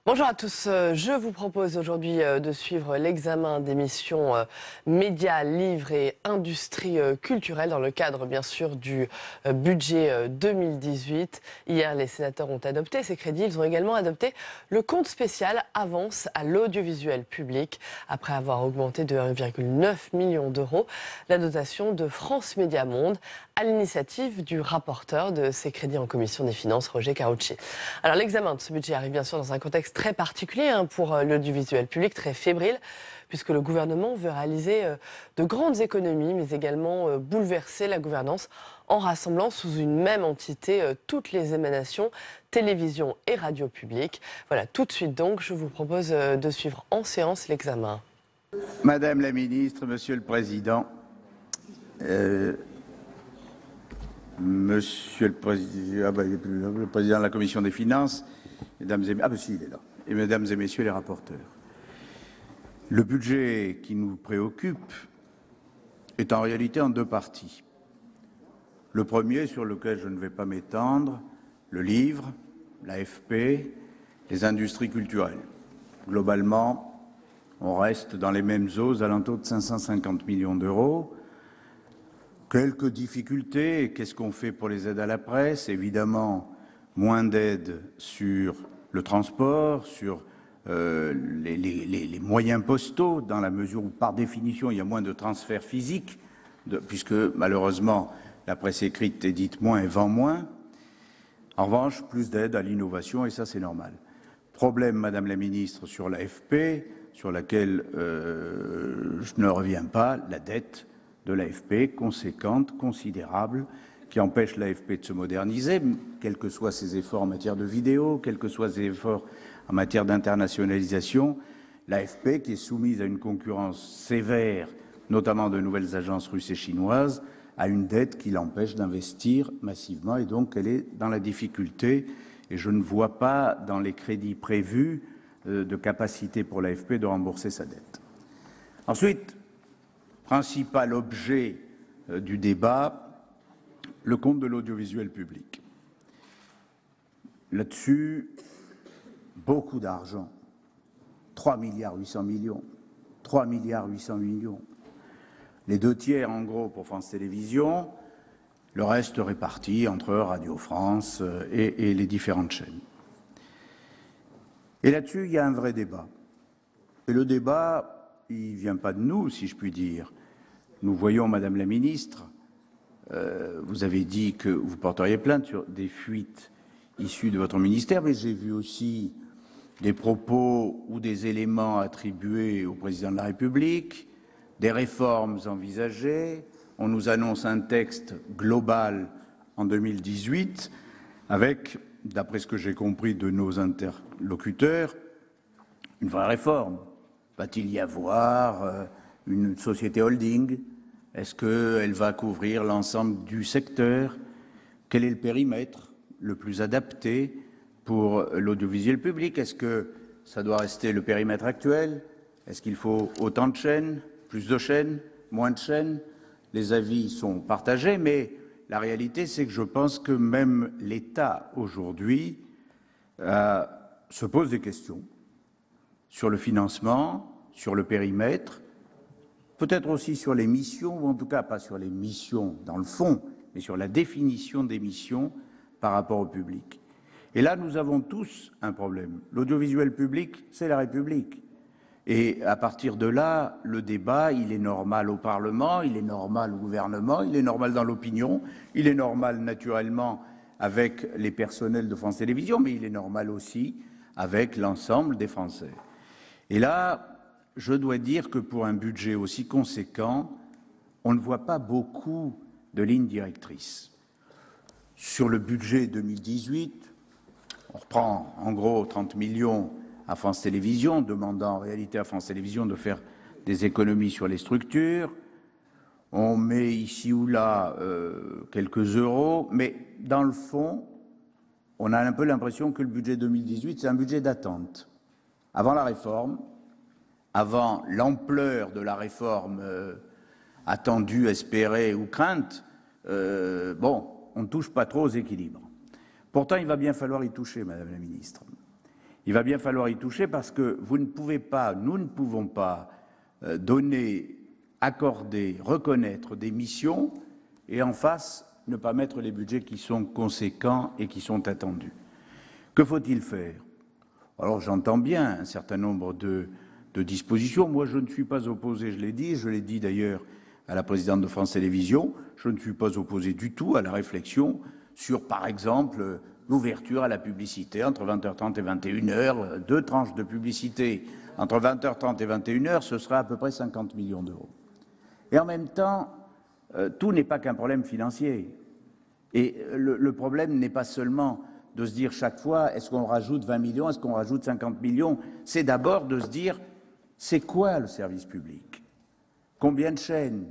Bonjour à tous, je vous propose aujourd'hui de suivre l'examen des missions médias, livres et industrie culturelle dans le cadre bien sûr du budget 2018. Hier, les sénateurs ont adopté ces crédits. Ils ont également adopté le compte spécial avance à l'audiovisuel public après avoir augmenté de 1,9 million d'euros la dotation de France Médias Monde à l'initiative du rapporteur de ces crédits en commission des finances, Roger Carucci. Alors l'examen de ce budget arrive bien sûr dans un contexte très particulier pour l'audiovisuel public, très fébrile, puisque le gouvernement veut réaliser de grandes économies, mais également bouleverser la gouvernance en rassemblant sous une même entité toutes les émanations télévision et radio publique. Voilà, tout de suite donc, je vous propose de suivre en séance l'examen. Madame la ministre, Monsieur le Président, Monsieur le Président, le Président de la Commission des Finances, Mesdames et il est là, et Mesdames et Messieurs les rapporteurs. Le budget qui nous préoccupe est en réalité en deux parties. Le premier, sur lequel je ne vais pas m'étendre, le livre, l'AFP, les industries culturelles. Globalement, on reste dans les mêmes eaux, aux alentours de 550 millions d'euros. Quelques difficultés. Qu'est-ce qu'on fait pour les aides à la presse? Évidemment, moins d'aides sur le transport, sur les moyens postaux, dans la mesure où, par définition, il y a moins de transferts physiques, puisque, malheureusement, la presse écrite édite moins et vend moins. En revanche, plus d'aides à l'innovation, et ça, c'est normal. Problème, Madame la Ministre, sur l'AFP, sur laquelle je ne reviens pas, la dette de l'AFP, conséquente, considérable, qui empêche l'AFP de se moderniser, quels que soient ses efforts en matière de vidéo, quels que soient ses efforts en matière d'internationalisation. L'AFP, qui est soumise à une concurrence sévère, notamment de nouvelles agences russes et chinoises, a une dette qui l'empêche d'investir massivement, et donc elle est dans la difficulté, et je ne vois pas dans les crédits prévus de capacité pour l'AFP de rembourser sa dette. Ensuite, principal objet du débat, le compte de l'audiovisuel public. Là-dessus, beaucoup d'argent, 3,8 milliards, 3,8 milliards. Les 2 tiers, en gros, pour France Télévisions, le reste réparti entre Radio France et les différentes chaînes. Et là-dessus, il y a un vrai débat. Et le débat, il ne vient pas de nous, si je puis dire. Nous voyons, Madame la Ministre, vous avez dit que vous porteriez plainte sur des fuites issues de votre ministère, mais j'ai vu aussi des propos ou des éléments attribués au Président de la République, des réformes envisagées. On nous annonce un texte global en 2018 avec, d'après ce que j'ai compris de nos interlocuteurs, une vraie réforme. Va-t-il y avoir une société holding? Est-ce qu'elle va couvrir l'ensemble du secteur? Quel est le périmètre le plus adapté pour l'audiovisuel public? Est-ce que ça doit rester le périmètre actuel? Est-ce qu'il faut autant de chaînes, plus de chaînes, moins de chaînes? Les avis sont partagés, mais la réalité, c'est que je pense que même l'État, aujourd'hui, se pose des questions sur le financement, sur le périmètre, peut-être aussi sur les missions, ou en tout cas pas sur les missions dans le fond, mais sur la définition des missions par rapport au public. Et là, nous avons tous un problème. L'audiovisuel public, c'est la République. Et à partir de là, le débat, il est normal au Parlement, il est normal au gouvernement, il est normal dans l'opinion, il est normal naturellement avec les personnels de France Télévisions, mais il est normal aussi avec l'ensemble des Français. Et là, je dois dire que pour un budget aussi conséquent, on ne voit pas beaucoup de lignes directrices. Sur le budget 2018, on reprend en gros 30 millions à France Télévisions, demandant en réalité à France Télévisions de faire des économies sur les structures. On met ici ou là quelques euros, mais dans le fond, on a un peu l'impression que le budget 2018, c'est un budget d'attente. Avant la réforme, avant l'ampleur de la réforme attendue, espérée ou crainte, on ne touche pas trop aux équilibres. Pourtant, il va bien falloir y toucher, Madame la Ministre. Il va bien falloir y toucher parce que vous ne pouvez pas, nous ne pouvons pas donner, accorder, reconnaître des missions et en face ne pas mettre les budgets qui sont conséquents et qui sont attendus. Que faut-il faire? Alors j'entends bien un certain nombre de dispositions. Moi je ne suis pas opposé, je l'ai dit d'ailleurs à la présidente de France Télévisions, je ne suis pas opposé du tout à la réflexion sur par exemple l'ouverture à la publicité entre 20h30 et 21h, 2 tranches de publicité entre 20h30 et 21h, ce sera à peu près 50 millions d'euros. Et en même temps, tout n'est pas qu'un problème financier. Et le problème n'est pas seulement de se dire chaque fois, est-ce qu'on rajoute 20 millions, est-ce qu'on rajoute 50 millions? C'est d'abord de se dire, c'est quoi le service public? Combien de chaînes?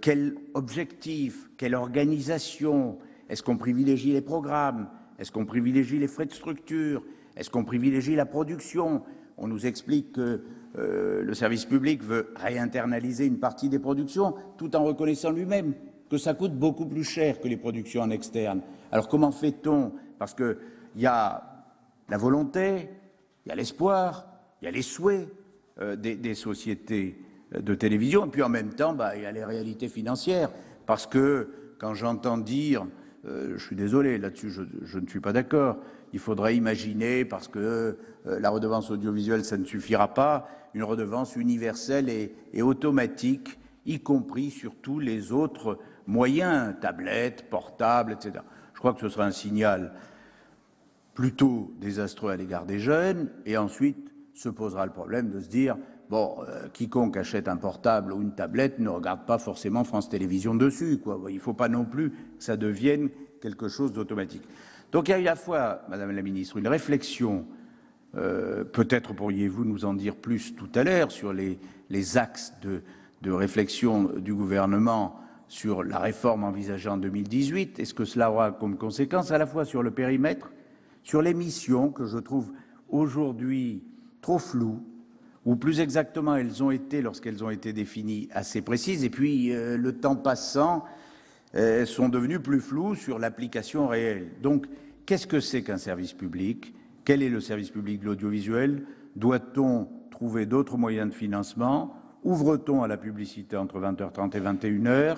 Quel objectif? Quelle organisation? Est-ce qu'on privilégie les programmes? Est-ce qu'on privilégie les frais de structure? Est-ce qu'on privilégie la production? On nous explique que le service public veut réinternaliser une partie des productions tout en reconnaissant lui-même que ça coûte beaucoup plus cher que les productions en externe. Alors comment fait-on? Parce qu'il y a la volonté, il y a l'espoir, il y a les souhaits des sociétés de télévision, et puis en même temps, il y a les réalités financières. Parce que quand j'entends dire, je suis désolé, là-dessus je ne suis pas d'accord, il faudrait imaginer, parce que la redevance audiovisuelle, ça ne suffira pas, une redevance universelle et automatique, y compris sur tous les autres moyens, tablettes, portables, etc. Je crois que ce sera un signal plutôt désastreux à l'égard des jeunes, et ensuite se posera le problème de se dire, bon, quiconque achète un portable ou une tablette ne regarde pas forcément France Télévisions dessus, quoi. Il ne faut pas non plus que ça devienne quelque chose d'automatique. Donc il y a eu à la fois, Madame la Ministre, une réflexion, peut-être pourriez-vous nous en dire plus tout à l'heure, sur les axes de réflexion du gouvernement sur la réforme envisagée en 2018, et ce que cela aura comme conséquence, à la fois sur le périmètre, sur les missions que je trouve aujourd'hui trop floues, ou plus exactement elles ont été, lorsqu'elles ont été définies, assez précises, et puis le temps passant, elles sont devenues plus floues sur l'application réelle. Donc, qu'est-ce que c'est qu'un service public? Quel est le service public de l'audiovisuel? Doit-on trouver d'autres moyens de financement? Ouvre-t-on à la publicité entre 20h30 et 21h?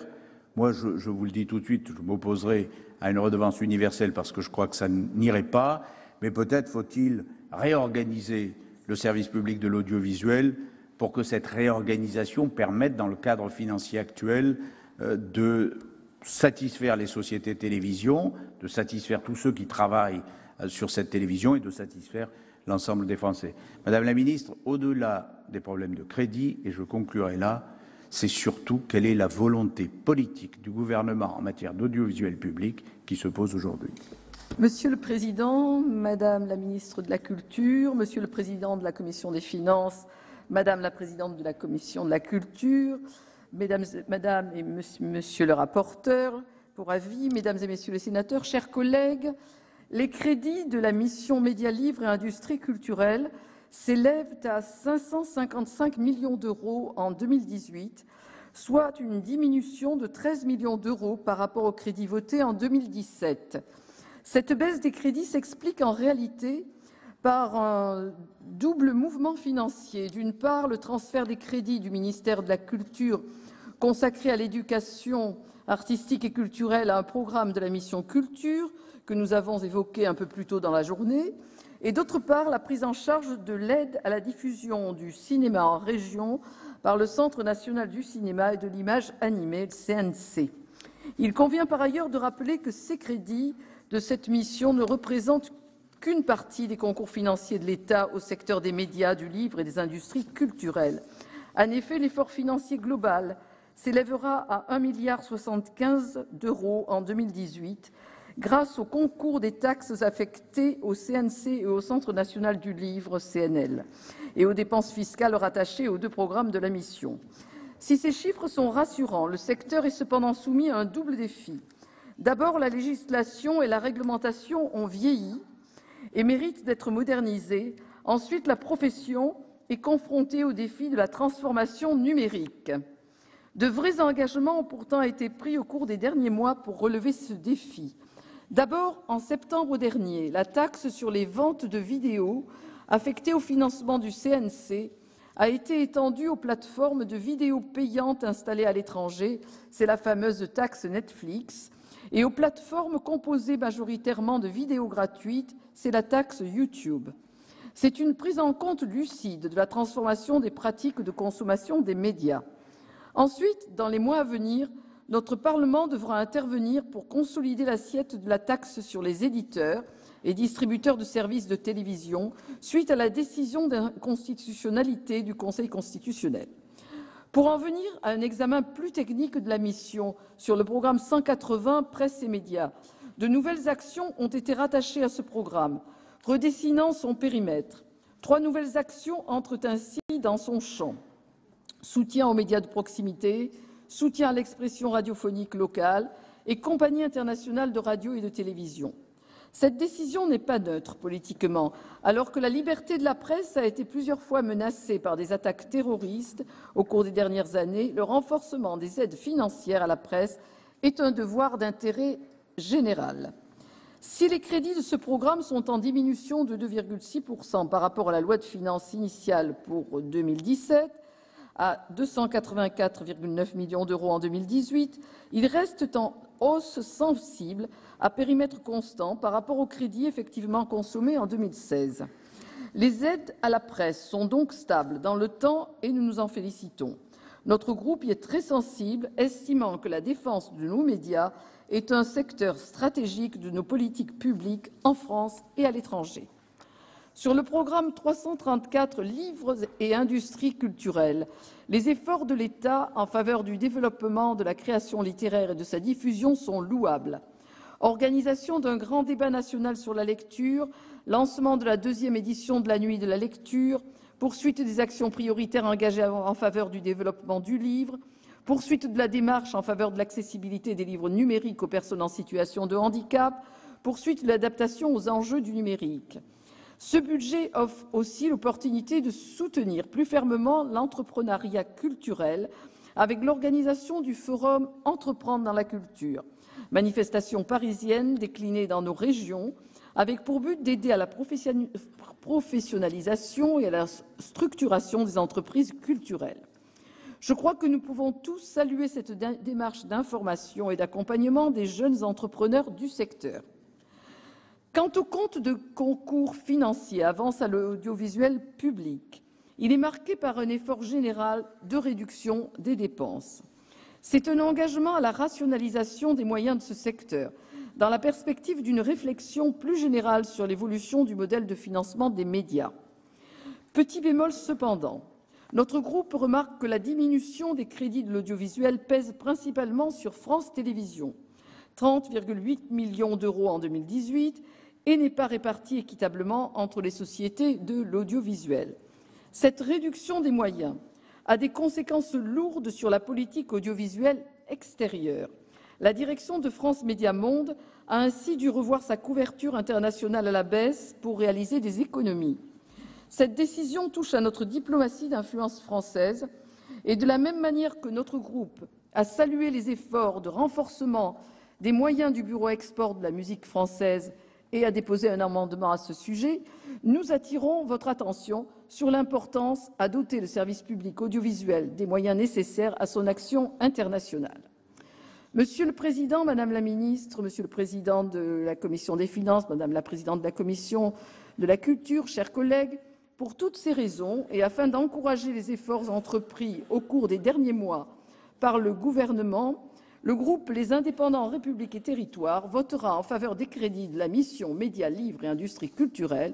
Moi, je vous le dis tout de suite, je m'opposerai à une redevance universelle parce que je crois que ça n'irait pas, mais peut-être faut-il réorganiser le service public de l'audiovisuel pour que cette réorganisation permette, dans le cadre financier actuel, de satisfaire les sociétés de télévision, de satisfaire tous ceux qui travaillent sur cette télévision et de satisfaire l'ensemble des Français. Madame la Ministre, au-delà des problèmes de crédit, et je conclurai là, c'est surtout quelle est la volonté politique du gouvernement en matière d'audiovisuel public qui se pose aujourd'hui. Monsieur le Président, Madame la Ministre de la Culture, Monsieur le Président de la Commission des Finances, Madame la Présidente de la Commission de la Culture, Madame et Monsieur le rapporteur pour avis, Mesdames et Messieurs les sénateurs, chers collègues, les crédits de la mission Médias Livre et Industrie culturelle s'élèvent à 555 millions d'euros en 2018, soit une diminution de 13 millions d'euros par rapport aux crédits votés en 2017. Cette baisse des crédits s'explique en réalité par un double mouvement financier. D'une part, le transfert des crédits du ministère de la Culture consacrés à l'éducation artistique et culturelle à un programme de la mission Culture que nous avons évoqué un peu plus tôt dans la journée, et d'autre part, la prise en charge de l'aide à la diffusion du cinéma en région par le Centre national du cinéma et de l'image animée, le CNC. Il convient par ailleurs de rappeler que ces crédits de cette mission ne représentent qu'une partie des concours financiers de l'État au secteur des médias, du livre et des industries culturelles. En effet, l'effort financier global s'élèvera à 1,75 milliard d'euros en 2018, grâce au concours des taxes affectées au CNC et au Centre national du livre, CNL, et aux dépenses fiscales rattachées aux deux programmes de la mission. Si ces chiffres sont rassurants, le secteur est cependant soumis à un double défi. D'abord, la législation et la réglementation ont vieilli et méritent d'être modernisées. Ensuite, la profession est confrontée au défi de la transformation numérique. De vrais engagements ont pourtant été pris au cours des derniers mois pour relever ce défi. D'abord, en septembre dernier, la taxe sur les ventes de vidéos affectée au financement du CNC a été étendue aux plateformes de vidéos payantes installées à l'étranger, c'est la fameuse taxe Netflix, et aux plateformes composées majoritairement de vidéos gratuites, c'est la taxe YouTube. C'est une prise en compte lucide de la transformation des pratiques de consommation des médias. Ensuite, dans les mois à venir, notre Parlement devra intervenir pour consolider l'assiette de la taxe sur les éditeurs et distributeurs de services de télévision suite à la décision d'inconstitutionnalité du Conseil constitutionnel. Pour en venir à un examen plus technique de la mission sur le programme 180 Presse et médias, de nouvelles actions ont été rattachées à ce programme, redessinant son périmètre. 3 nouvelles actions entrent ainsi dans son champ. Soutien aux médias de proximité, soutien à l'expression radiophonique locale et compagnie internationale de radio et de télévision. Cette décision n'est pas neutre politiquement, alors que la liberté de la presse a été plusieurs fois menacée par des attaques terroristes au cours des dernières années. Le renforcement des aides financières à la presse est un devoir d'intérêt général. Si les crédits de ce programme sont en diminution de 2,6% par rapport à la loi de finances initiale pour 2017, à 284,9 millions d'euros en 2018, ils restent en hausse sensible à périmètre constant par rapport aux crédits effectivement consommés en 2016. Les aides à la presse sont donc stables dans le temps et nous nous en félicitons. Notre groupe y est très sensible, estimant que la défense de nos médias est un secteur stratégique de nos politiques publiques en France et à l'étranger. Sur le programme 334 Livres et industries culturelles, les efforts de l'État en faveur du développement de la création littéraire et de sa diffusion sont louables. Organisation d'un grand débat national sur la lecture, lancement de la 2e édition de la Nuit de la lecture, poursuite des actions prioritaires engagées en faveur du développement du livre, poursuite de la démarche en faveur de l'accessibilité des livres numériques aux personnes en situation de handicap, poursuite de l'adaptation aux enjeux du numérique. Ce budget offre aussi l'opportunité de soutenir plus fermement l'entrepreneuriat culturel avec l'organisation du forum Entreprendre dans la culture, manifestation parisienne déclinée dans nos régions, avec pour but d'aider à la professionnalisation et à la structuration des entreprises culturelles. Je crois que nous pouvons tous saluer cette démarche d'information et d'accompagnement des jeunes entrepreneurs du secteur. Quant au compte de concours financiers Avance à l'audiovisuel public, il est marqué par un effort général de réduction des dépenses. C'est un engagement à la rationalisation des moyens de ce secteur, dans la perspective d'une réflexion plus générale sur l'évolution du modèle de financement des médias. Petit bémol cependant, notre groupe remarque que la diminution des crédits de l'audiovisuel pèse principalement sur France Télévisions, 30,8 millions d'euros en 2018, et n'est pas répartie équitablement entre les sociétés de l'audiovisuel. Cette réduction des moyens a des conséquences lourdes sur la politique audiovisuelle extérieure. La direction de France Médias Monde a ainsi dû revoir sa couverture internationale à la baisse pour réaliser des économies. Cette décision touche à notre diplomatie d'influence française et de la même manière que notre groupe a salué les efforts de renforcement des moyens du Bureau export de la musique française et a déposé un amendement à ce sujet, nous attirons votre attention sur l'importance à doter le service public audiovisuel des moyens nécessaires à son action internationale. Monsieur le Président, Madame la Ministre, Monsieur le Président de la Commission des Finances, Madame la Présidente de la Commission de la Culture, chers collègues, pour toutes ces raisons et afin d'encourager les efforts entrepris au cours des derniers mois par le gouvernement, le groupe Les Indépendants, République et Territoires votera en faveur des crédits de la mission Médias, Livres et Industries culturelles,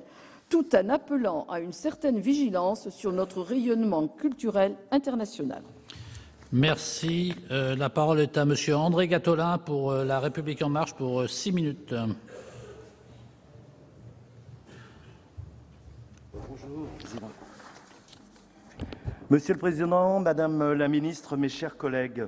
tout en appelant à une certaine vigilance sur notre rayonnement culturel international. Merci. La parole est à Monsieur André Gattolin pour La République En Marche pour 6 minutes. Bonjour, Président. Monsieur le Président, Madame la Ministre, mes chers collègues,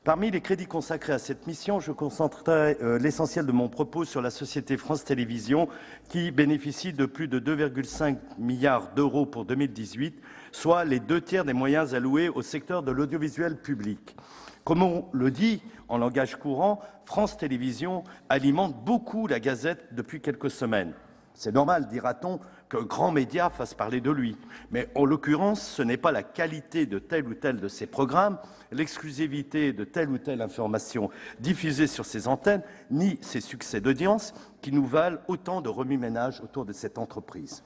parmi les crédits consacrés à cette mission, je concentrerai l'essentiel de mon propos sur la société France Télévisions qui bénéficie de plus de 2,5 milliards d'euros pour 2018, soit les 2 tiers des moyens alloués au secteur de l'audiovisuel public. Comme on le dit en langage courant, France Télévisions alimente beaucoup la Gazette depuis quelques semaines. C'est normal, dira-t-on, qu'un grand média fasse parler de lui. Mais en l'occurrence, ce n'est pas la qualité de tel ou tel de ses programmes, l'exclusivité de telle ou telle information diffusée sur ses antennes, ni ses succès d'audience qui nous valent autant de remue-ménage autour de cette entreprise.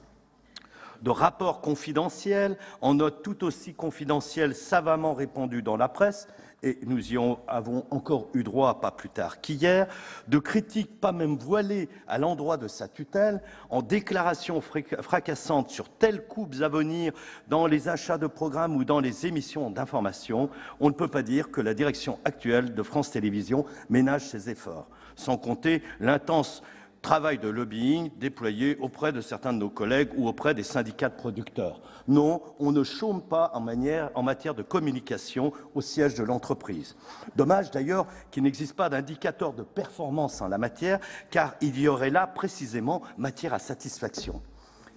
De rapports confidentiels, en notes tout aussi confidentielles savamment répandues dans la presse, et nous y avons encore eu droit pas plus tard qu'hier, de critiques pas même voilées à l'endroit de sa tutelle, en déclarations fracassantes sur telles coupes à venir dans les achats de programmes ou dans les émissions d'information, on ne peut pas dire que la direction actuelle de France Télévisions ménage ses efforts, sans compter l'intense travail de lobbying déployé auprès de certains de nos collègues ou auprès des syndicats de producteurs. Non, on ne chôme pas en matière de communication au siège de l'entreprise. Dommage d'ailleurs qu'il n'existe pas d'indicateur de performance en la matière, car il y aurait là précisément matière à satisfaction.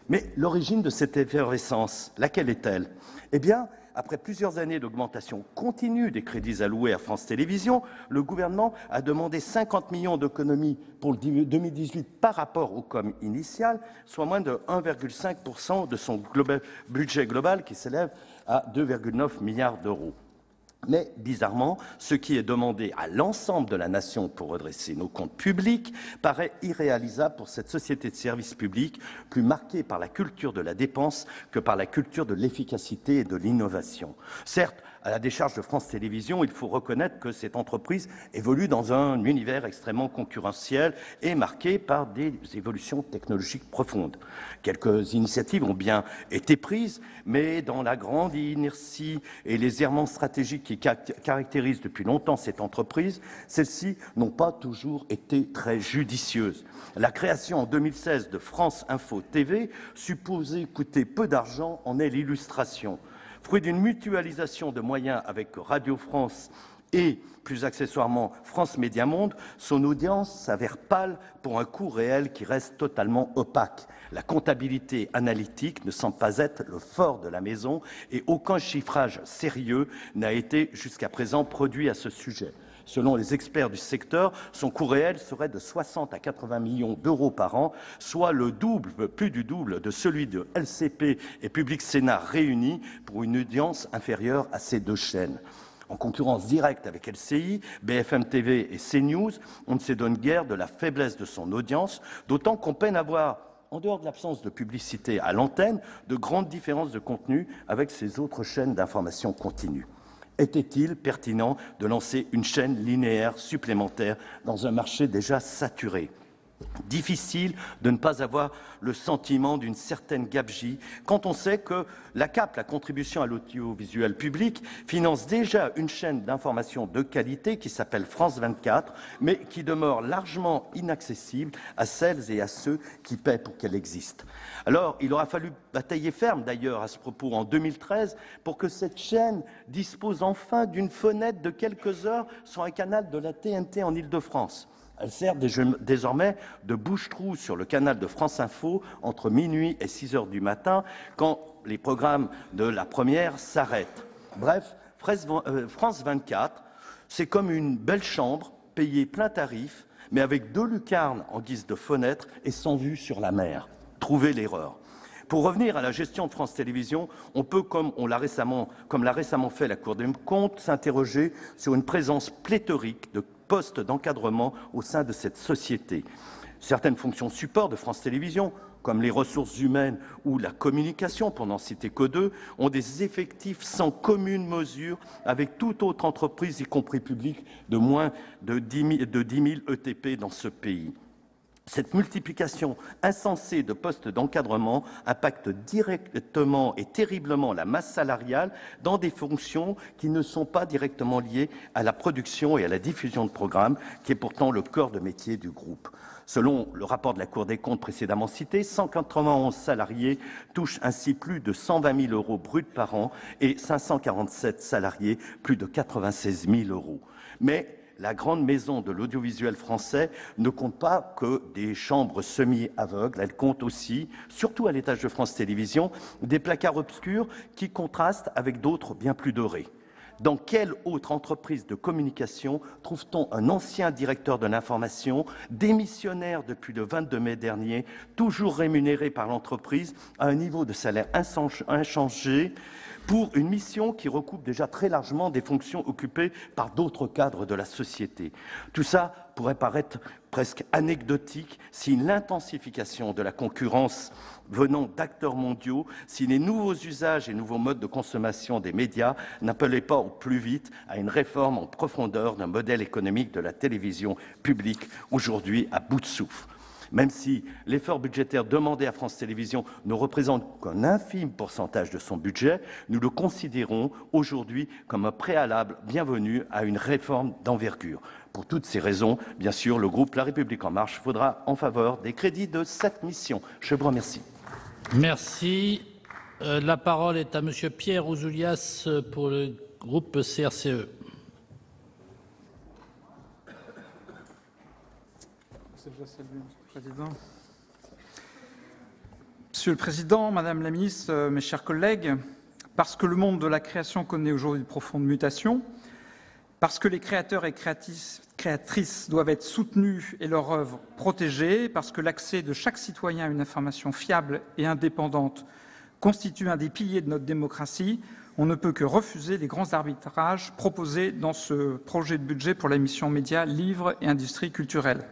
Mais l'origine de cette effervescence, laquelle est-elle? Eh bien, après plusieurs années d'augmentation continue des crédits alloués à France Télévisions, le gouvernement a demandé 50 millions d'économies pour le 2018 par rapport au COM initial, soit moins de 1,5% de son budget global qui s'élève à 2,9 milliards d'euros. Mais, bizarrement, ce qui est demandé à l'ensemble de la nation pour redresser nos comptes publics paraît irréalisable pour cette société de service public, plus marquée par la culture de la dépense que par la culture de l'efficacité et de l'innovation. Certes, à la décharge de France Télévisions, il faut reconnaître que cette entreprise évolue dans un univers extrêmement concurrentiel et marqué par des évolutions technologiques profondes. Quelques initiatives ont bien été prises, mais dans la grande inertie et les errements stratégiques qui caractérisent depuis longtemps cette entreprise, celles-ci n'ont pas toujours été très judicieuses. La création en 2016 de France Info TV, supposée coûter peu d'argent, en est l'illustration. Fruit d'une mutualisation de moyens avec Radio France et, plus accessoirement, France Média Monde, son audience s'avère pâle pour un coût réel qui reste totalement opaque. La comptabilité analytique ne semble pas être le fort de la maison et aucun chiffrage sérieux n'a été jusqu'à présent produit à ce sujet. Selon les experts du secteur, son coût réel serait de 60 à 80 millions d'euros par an, soit le double, plus du double de celui de LCP et Public Sénat réunis pour une audience inférieure à ces deux chaînes. En concurrence directe avec LCI, BFM TV et CNews, on ne s'étonne guère de la faiblesse de son audience, d'autant qu'on peine à voir, en dehors de l'absence de publicité à l'antenne, de grandes différences de contenu avec ces autres chaînes d'information continue. Était-il pertinent de lancer une chaîne linéaire supplémentaire dans un marché déjà saturé ? Difficile de ne pas avoir le sentiment d'une certaine gabegie quand on sait que la CAP, la contribution à l'audiovisuel public, finance déjà une chaîne d'information de qualité qui s'appelle France 24, mais qui demeure largement inaccessible à celles et à ceux qui paient pour qu'elle existe. Alors, il aura fallu batailler ferme d'ailleurs à ce propos en 2013 pour que cette chaîne dispose enfin d'une fenêtre de quelques heures sur un canal de la TNT en Île-de-France. Elle sert désormais de bouche-trou sur le canal de France Info entre minuit et 6 heures du matin, quand les programmes de la première s'arrêtent. Bref, France 24, c'est comme une belle chambre payée plein tarif, mais avec 2 lucarnes en guise de fenêtre et sans vue sur la mer. Trouvez l'erreur. Pour revenir à la gestion de France Télévisions, on peut, comme l'a récemment fait la Cour des comptes, s'interroger sur une présence pléthorique de postes d'encadrement au sein de cette société. Certaines fonctions support de France Télévisions, comme les ressources humaines ou la communication, pour n'en citer que 2, ont des effectifs sans commune mesure avec toute autre entreprise, y compris publique, de moins de 10 000 ETP dans ce pays. Cette multiplication insensée de postes d'encadrement impacte directement et terriblement la masse salariale dans des fonctions qui ne sont pas directement liées à la production et à la diffusion de programmes, qui est pourtant le cœur de métier du groupe. Selon le rapport de la Cour des comptes précédemment cité, 191 salariés touchent ainsi plus de 120 000 euros bruts par an et 547 salariés plus de 96 000 euros. Mais la grande maison de l'audiovisuel français ne compte pas que des chambres semi-aveugles, elle compte aussi, surtout à l'étage de France Télévisions, des placards obscurs qui contrastent avec d'autres bien plus dorés. Dans quelle autre entreprise de communication trouve-t-on un ancien directeur de l'information, démissionnaire depuis le 22 mai dernier, toujours rémunéré par l'entreprise à un niveau de salaire inchangé, pour une mission qui recoupe déjà très largement des fonctions occupées par d'autres cadres de la société? Tout ça pourrait paraître presque anecdotique si l'intensification de la concurrence venant d'acteurs mondiaux, si les nouveaux usages et nouveaux modes de consommation des médias n'appelaient pas au plus vite à une réforme en profondeur d'un modèle économique de la télévision publique, aujourd'hui à bout de souffle. Même si l'effort budgétaire demandé à France Télévisions ne représente qu'un infime pourcentage de son budget, nous le considérons aujourd'hui comme un préalable bienvenu à une réforme d'envergure. Pour toutes ces raisons, bien sûr, le groupe La République En Marche voudra en faveur des crédits de cette mission. Je vous remercie. Merci. La parole est à Monsieur Pierre Ouzoulias pour le groupe CRCE. Monsieur le Président, Madame la Ministre, mes chers collègues, parce que le monde de la création connaît aujourd'hui de profondes mutations, parce que les créateurs et créatrices doivent être soutenus et leur œuvre protégée, parce que l'accès de chaque citoyen à une information fiable et indépendante constitue un des piliers de notre démocratie, on ne peut que refuser les grands arbitrages proposés dans ce projet de budget pour la mission Médias, Livres et Industrie culturelle.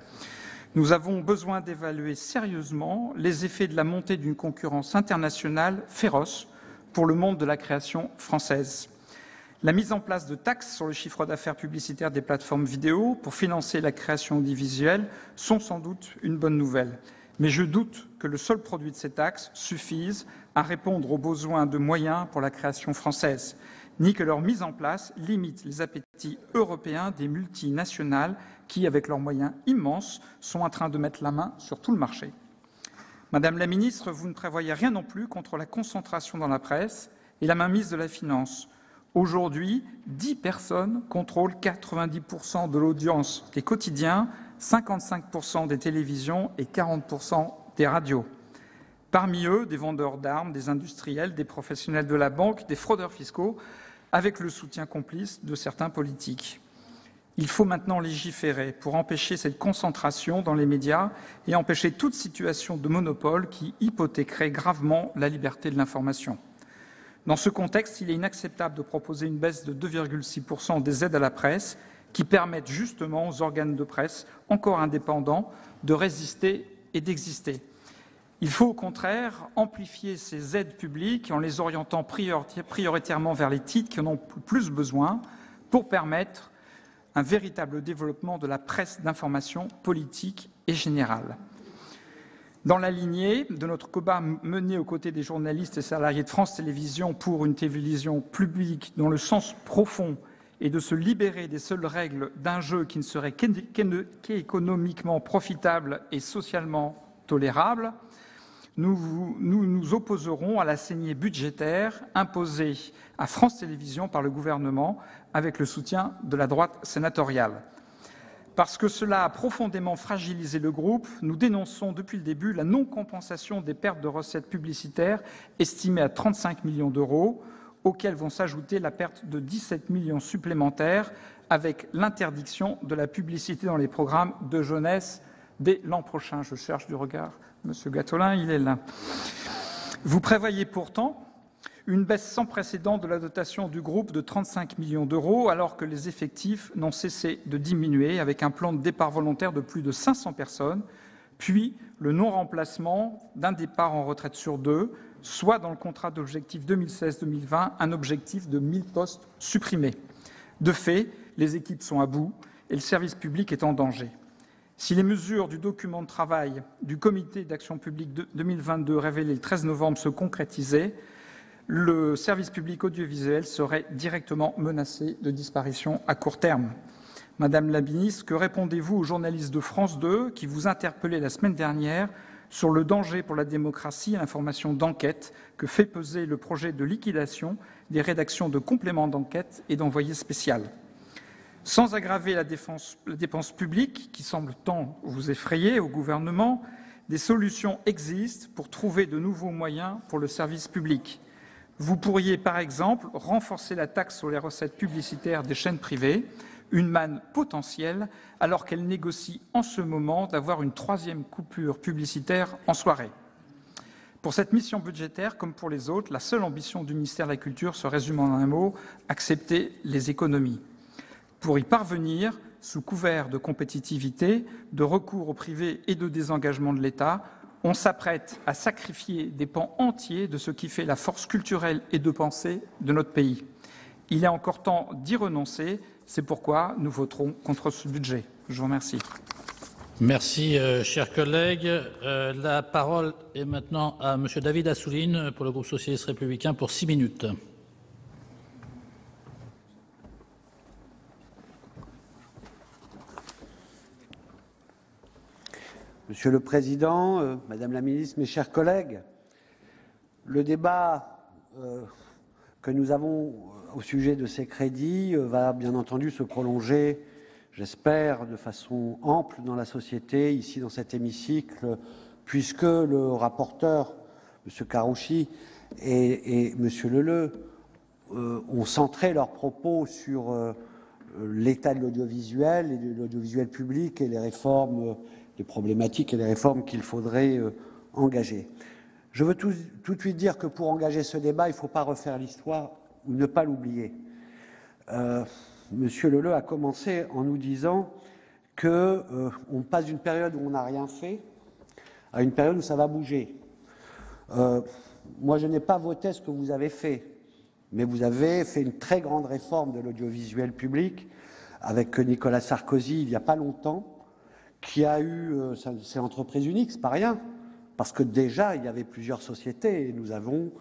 Nous avons besoin d'évaluer sérieusement les effets de la montée d'une concurrence internationale féroce pour le monde de la création française. La mise en place de taxes sur le chiffre d'affaires publicitaire des plateformes vidéo pour financer la création audiovisuelle sont sans doute une bonne nouvelle. Mais je doute que le seul produit de ces taxes suffise à répondre aux besoins de moyens pour la création française, ni que leur mise en place limite les appétits européens des multinationales qui, avec leurs moyens immenses, sont en train de mettre la main sur tout le marché. Madame la Ministre, vous ne prévoyez rien non plus contre la concentration dans la presse et la mainmise de la finance. Aujourd'hui, 10 personnes contrôlent 90% de l'audience des quotidiens, 55% des télévisions et 40% des radios. Parmi eux, des vendeurs d'armes, des industriels, des professionnels de la banque, des fraudeurs fiscaux, avec le soutien complice de certains politiques. Il faut maintenant légiférer pour empêcher cette concentration dans les médias et empêcher toute situation de monopole qui hypothéquerait gravement la liberté de l'information. Dans ce contexte, il est inacceptable de proposer une baisse de 2,6% des aides à la presse qui permettent justement aux organes de presse encore indépendants de résister et d'exister. Il faut au contraire amplifier ces aides publiques en les orientant prioritairement vers les titres qui en ont le plus besoin pour permettre un véritable développement de la presse d'information politique et générale. Dans la lignée de notre combat mené aux côtés des journalistes et salariés de France Télévisions pour une télévision publique dont le sens profond est de se libérer des seules règles d'un jeu qui ne serait qu'économiquement profitable et socialement tolérable, nous nous opposerons à la saignée budgétaire imposée à France Télévisions par le gouvernement avec le soutien de la droite sénatoriale. Parce que cela a profondément fragilisé le groupe, nous dénonçons depuis le début la non-compensation des pertes de recettes publicitaires estimées à 35 millions d'euros, auxquelles vont s'ajouter la perte de 17 millions supplémentaires avec l'interdiction de la publicité dans les programmes de jeunesse dès l'an prochain. Je cherche du regard Monsieur Gattolin, il est là. Vous prévoyez pourtant une baisse sans précédent de la dotation du groupe de 35 millions d'euros, alors que les effectifs n'ont cessé de diminuer, avec un plan de départ volontaire de plus de 500 personnes, puis le non-remplacement d'un départ en retraite sur 2, soit dans le contrat d'objectif 2016-2020, un objectif de 1000 postes supprimés. De fait, les équipes sont à bout et le service public est en danger. Si les mesures du document de travail du Comité d'action publique 2022 révélé le 13 novembre se concrétisaient, le service public audiovisuel serait directement menacé de disparition à court terme. Madame la ministre, que répondez-vous aux journalistes de France 2 qui vous interpellaient la semaine dernière sur le danger pour la démocratie et l'information d'enquête que fait peser le projet de liquidation des rédactions de compléments d'enquête et d'envoyés spéciaux? Sans aggraver la dépense publique, qui semble tant vous effrayer au gouvernement, des solutions existent pour trouver de nouveaux moyens pour le service public. Vous pourriez, par exemple, renforcer la taxe sur les recettes publicitaires des chaînes privées, une manne potentielle, alors qu'elles négocient en ce moment d'avoir une 3e coupure publicitaire en soirée. Pour cette mission budgétaire, comme pour les autres, la seule ambition du ministère de la Culture se résume en un mot, accepter les économies. Pour y parvenir, sous couvert de compétitivité, de recours au privé et de désengagement de l'État, on s'apprête à sacrifier des pans entiers de ce qui fait la force culturelle et de pensée de notre pays. Il est encore temps d'y renoncer, c'est pourquoi nous voterons contre ce budget. Je vous remercie. Merci, chers collègues. La parole est maintenant à Monsieur David Assouline pour le groupe socialiste républicain pour 6 minutes. Monsieur le Président, Madame la Ministre, mes chers collègues, le débat que nous avons au sujet de ces crédits va bien entendu se prolonger, j'espère, de façon ample dans la société, ici dans cet hémicycle, puisque le rapporteur, M. Karoutchi et M. Leleux, ont centré leurs propos sur l'état de l'audiovisuel et de l'audiovisuel public et les réformes, les problématiques et les réformes qu'il faudrait engager. Je veux tout de suite dire que pour engager ce débat, il ne faut pas refaire l'histoire ou ne pas l'oublier. Monsieur Leleux a commencé en nous disant qu'on passe d'une période où on n'a rien fait à une période où ça va bouger. Moi, je n'ai pas voté ce que vous avez fait, mais vous avez fait une très grande réforme de l'audiovisuel public avec Nicolas Sarkozy il n'y a pas longtemps, qui a eu, c'est l'entreprise unique, c'est pas rien, parce que déjà il y avait plusieurs sociétés et nous avons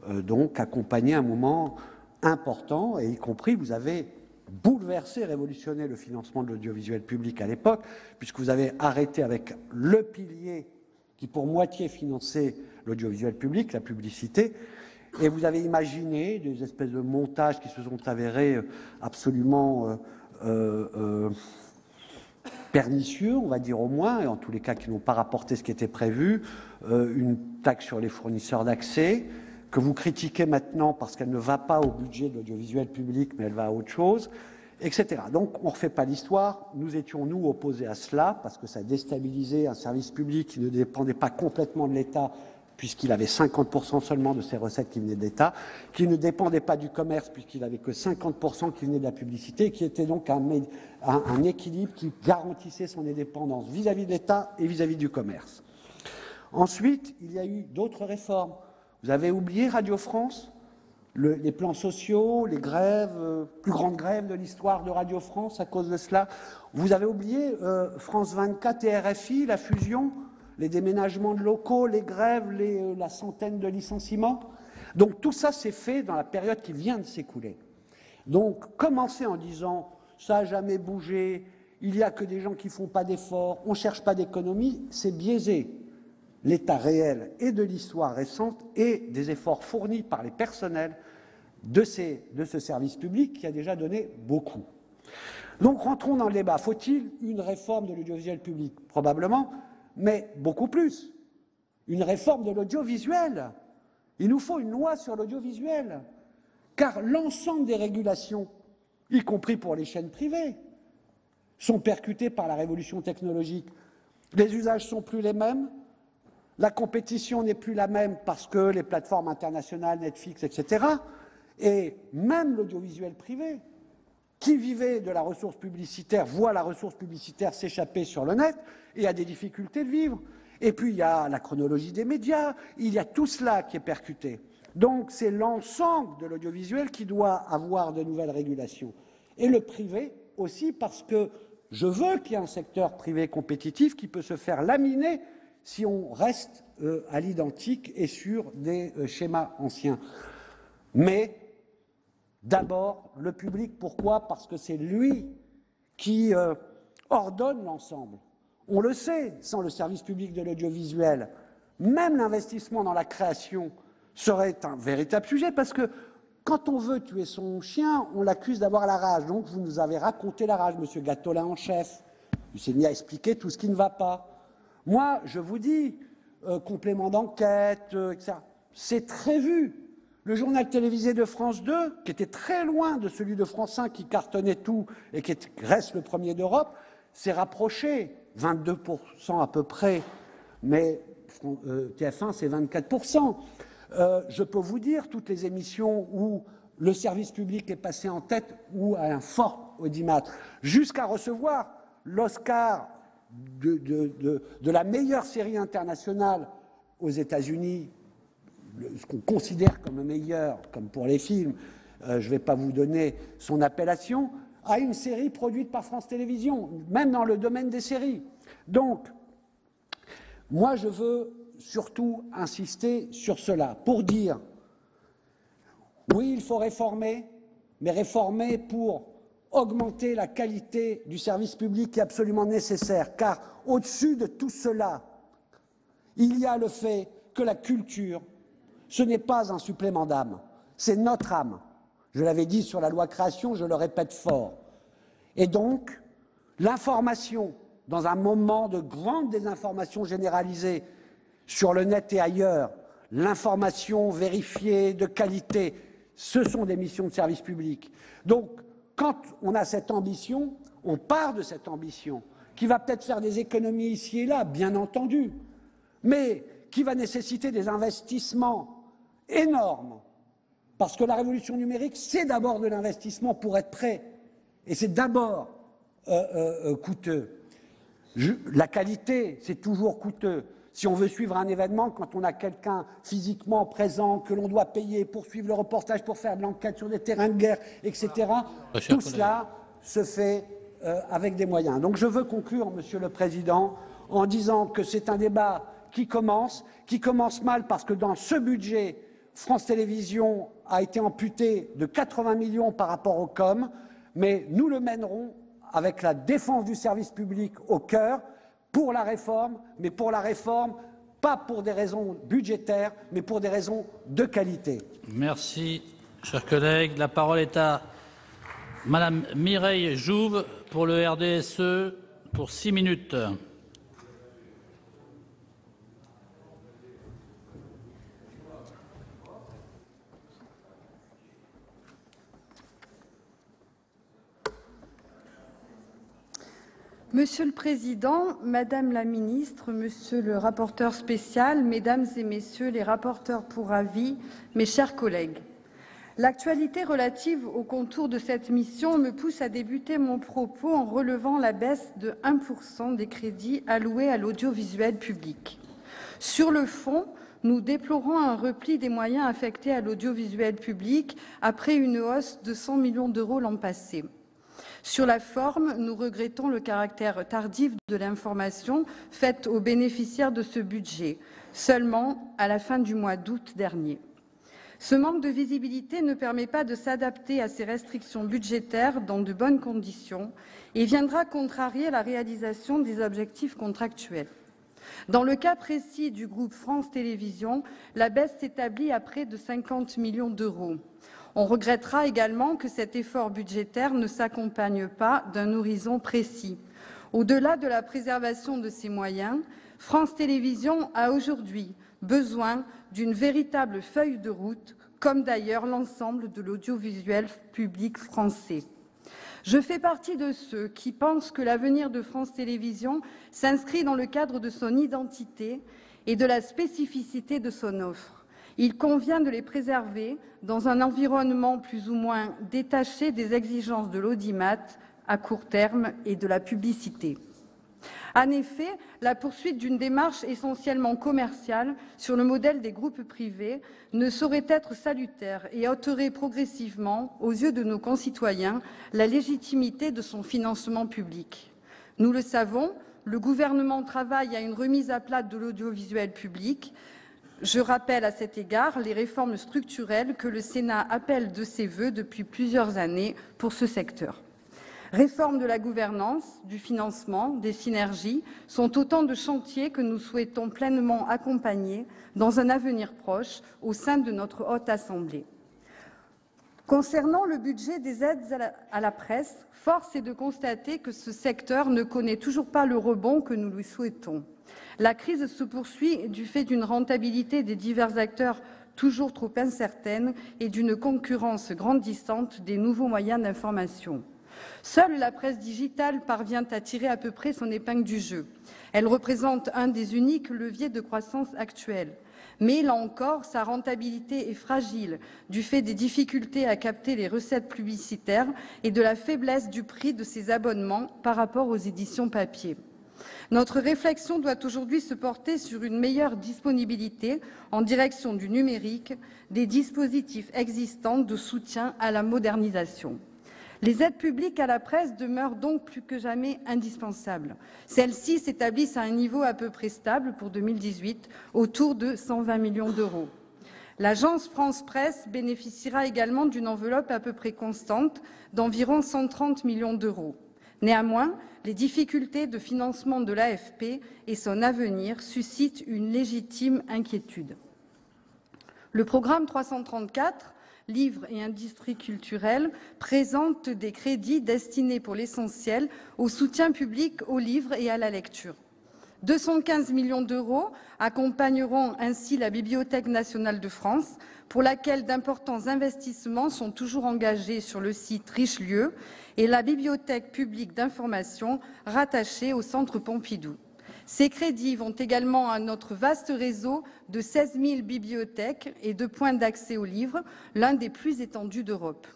donc accompagné un moment important, et y compris vous avez bouleversé, révolutionné le financement de l'audiovisuel public à l'époque, puisque vous avez arrêté avec le pilier qui pour moitié finançait l'audiovisuel public, la publicité, et vous avez imaginé des espèces de montages qui se sont avérés absolument pernicieux, on va dire au moins, et en tous les cas qui n'ont pas rapporté ce qui était prévu, une taxe sur les fournisseurs d'accès, que vous critiquez maintenant parce qu'elle ne va pas au budget de l'audiovisuel public, mais elle va à autre chose, etc. Donc on ne refait pas l'histoire, nous étions, nous, opposés à cela, parce que ça déstabilisait un service public qui ne dépendait pas complètement de l'État, puisqu'il avait 50% seulement de ses recettes qui venaient de l'État, qui ne dépendait pas du commerce, puisqu'il n'avait que 50% qui venaient de la publicité, qui était donc un équilibre qui garantissait son indépendance vis-à-vis de l'État et vis-à-vis du commerce. Ensuite, il y a eu d'autres réformes. Vous avez oublié Radio France, les plans sociaux, les grèves, plus grandes grèves de l'histoire de Radio France à cause de cela. Vous avez oublié France 24 et RFI, la fusion, les déménagements de locaux, les grèves, la centaine de licenciements. Donc tout ça s'est fait dans la période qui vient de s'écouler. Donc commencer en disant « ça n'a jamais bougé, il n'y a que des gens qui ne font pas d'efforts, on ne cherche pas d'économie », c'est biaisé l'état réel et de l'histoire récente et des efforts fournis par les personnels de ce service public qui a déjà donné beaucoup. Donc rentrons dans le débat. Faut-il une réforme de l'audiovisuel public? Probablement, mais beaucoup plus. Une réforme de l'audiovisuel. Il nous faut une loi sur l'audiovisuel, car l'ensemble des régulations, y compris pour les chaînes privées, sont percutées par la révolution technologique. Les usages ne sont plus les mêmes, la compétition n'est plus la même parce que les plateformes internationales, Netflix, etc., et même l'audiovisuel privé, qui vivait de la ressource publicitaire, voit la ressource publicitaire s'échapper sur le net et a des difficultés de vivre. Et puis il y a la chronologie des médias, il y a tout cela qui est percuté. Donc c'est l'ensemble de l'audiovisuel qui doit avoir de nouvelles régulations. Et le privé aussi, parce que je veux qu'il y ait un secteur privé compétitif qui peut se faire laminer si on reste à l'identique et sur des schémas anciens. Mais d'abord, le public, pourquoi? Parce que c'est lui qui ordonne l'ensemble. On le sait, sans le service public de l'audiovisuel, même l'investissement dans la création serait un véritable sujet, parce que quand on veut tuer son chien, on l'accuse d'avoir la rage. Donc vous nous avez raconté la rage, M. Gattolin en chef. Il s'est mis à expliquer tout ce qui ne va pas. Moi, je vous dis, complément d'enquête, etc. C'est très vu. Le journal télévisé de France 2, qui était très loin de celui de France 1, qui cartonnait tout et qui reste le premier d'Europe, s'est rapproché, 22% à peu près, mais TF1, c'est 24%. Je peux vous dire, toutes les émissions où le service public est passé en tête ou à un fort audimat, jusqu'à recevoir l'Oscar de la meilleure série internationale aux États-Unis, ce qu'on considère comme le meilleur, comme pour les films, je ne vais pas vous donner son appellation, à une série produite par France Télévisions, même dans le domaine des séries. Donc, moi, je veux surtout insister sur cela, pour dire, oui, il faut réformer, mais réformer pour augmenter la qualité du service public qui est absolument nécessaire, car au-dessus de tout cela, il y a le fait que la culture, ce n'est pas un supplément d'âme, c'est notre âme. Je l'avais dit sur la loi création, je le répète fort. Et donc, l'information, dans un moment de grande désinformation généralisée sur le net et ailleurs, l'information vérifiée de qualité, ce sont des missions de service public. Donc, quand on a cette ambition, on part de cette ambition, qui va peut-être faire des économies ici et là, bien entendu, mais qui va nécessiter des investissements énormes. Parce que la révolution numérique, c'est d'abord de l'investissement pour être prêt. Et c'est d'abord coûteux. La qualité, c'est toujours coûteux. Si on veut suivre un événement, quand on a quelqu'un physiquement présent, que l'on doit payer pour suivre le reportage, pour faire de l'enquête sur des terrains de guerre, etc., tout cela se fait avec des moyens. Donc je veux conclure, Monsieur le Président, en disant que c'est un débat qui commence mal parce que dans ce budget, France Télévisions a été amputé de 80 millions par rapport au COM, mais nous le mènerons avec la défense du service public au cœur, pour la réforme, mais pour la réforme, pas pour des raisons budgétaires, mais pour des raisons de qualité. Merci, chers collègues. La parole est à Madame Mireille Jouve pour le RDSE pour 6 minutes. Monsieur le Président, Madame la Ministre, Monsieur le rapporteur spécial, Mesdames et Messieurs les rapporteurs pour avis, mes chers collègues, l'actualité relative au contour de cette mission me pousse à débuter mon propos en relevant la baisse de 1% des crédits alloués à l'audiovisuel public. Sur le fond, nous déplorons un repli des moyens affectés à l'audiovisuel public après une hausse de 100 millions d'euros l'an passé. Sur la forme, nous regrettons le caractère tardif de l'information faite aux bénéficiaires de ce budget, seulement à la fin du mois d'août dernier. Ce manque de visibilité ne permet pas de s'adapter à ces restrictions budgétaires dans de bonnes conditions et viendra contrarier la réalisation des objectifs contractuels. Dans le cas précis du groupe France Télévisions, la baisse s'établit à près de 50 millions d'euros. On regrettera également que cet effort budgétaire ne s'accompagne pas d'un horizon précis. Au-delà de la préservation de ses moyens, France Télévisions a aujourd'hui besoin d'une véritable feuille de route, comme d'ailleurs l'ensemble de l'audiovisuel public français. Je fais partie de ceux qui pensent que l'avenir de France Télévisions s'inscrit dans le cadre de son identité et de la spécificité de son offre. Il convient de les préserver dans un environnement plus ou moins détaché des exigences de l'audimat à court terme et de la publicité. En effet, la poursuite d'une démarche essentiellement commerciale sur le modèle des groupes privés ne saurait être salutaire et ôterait progressivement, aux yeux de nos concitoyens, la légitimité de son financement public. Nous le savons, le gouvernement travaille à une remise à plat de l'audiovisuel public. Je rappelle à cet égard les réformes structurelles que le Sénat appelle de ses vœux depuis plusieurs années pour ce secteur. Réforme de la gouvernance, du financement, des synergies sont autant de chantiers que nous souhaitons pleinement accompagner dans un avenir proche au sein de notre Haute Assemblée. Concernant le budget des aides à la presse, force est de constater que ce secteur ne connaît toujours pas le rebond que nous lui souhaitons. La crise se poursuit du fait d'une rentabilité des divers acteurs toujours trop incertaine et d'une concurrence grandissante des nouveaux moyens d'information. Seule la presse digitale parvient à tirer à peu près son épingle du jeu. Elle représente un des uniques leviers de croissance actuels. Mais, là encore, sa rentabilité est fragile du fait des difficultés à capter les recettes publicitaires et de la faiblesse du prix de ses abonnements par rapport aux éditions papier. Notre réflexion doit aujourd'hui se porter sur une meilleure disponibilité en direction du numérique des dispositifs existants de soutien à la modernisation. Les aides publiques à la presse demeurent donc plus que jamais indispensables. Celles-ci s'établissent à un niveau à peu près stable pour 2018, autour de 120 millions d'euros. L'agence France Presse bénéficiera également d'une enveloppe à peu près constante d'environ 130 millions d'euros. Néanmoins, les difficultés de financement de l'AFP et son avenir suscitent une légitime inquiétude. Le programme 334, Livres et industries culturelles, présente des crédits destinés pour l'essentiel au soutien public aux livres et à la lecture. 215 millions d'euros accompagneront ainsi la Bibliothèque nationale de France, pour laquelle d'importants investissements sont toujours engagés sur le site Richelieu, et la Bibliothèque publique d'information rattachée au Centre Pompidou. Ces crédits vont également à notre vaste réseau de 16 000 bibliothèques et de points d'accès aux livres, l'un des plus étendus d'Europe.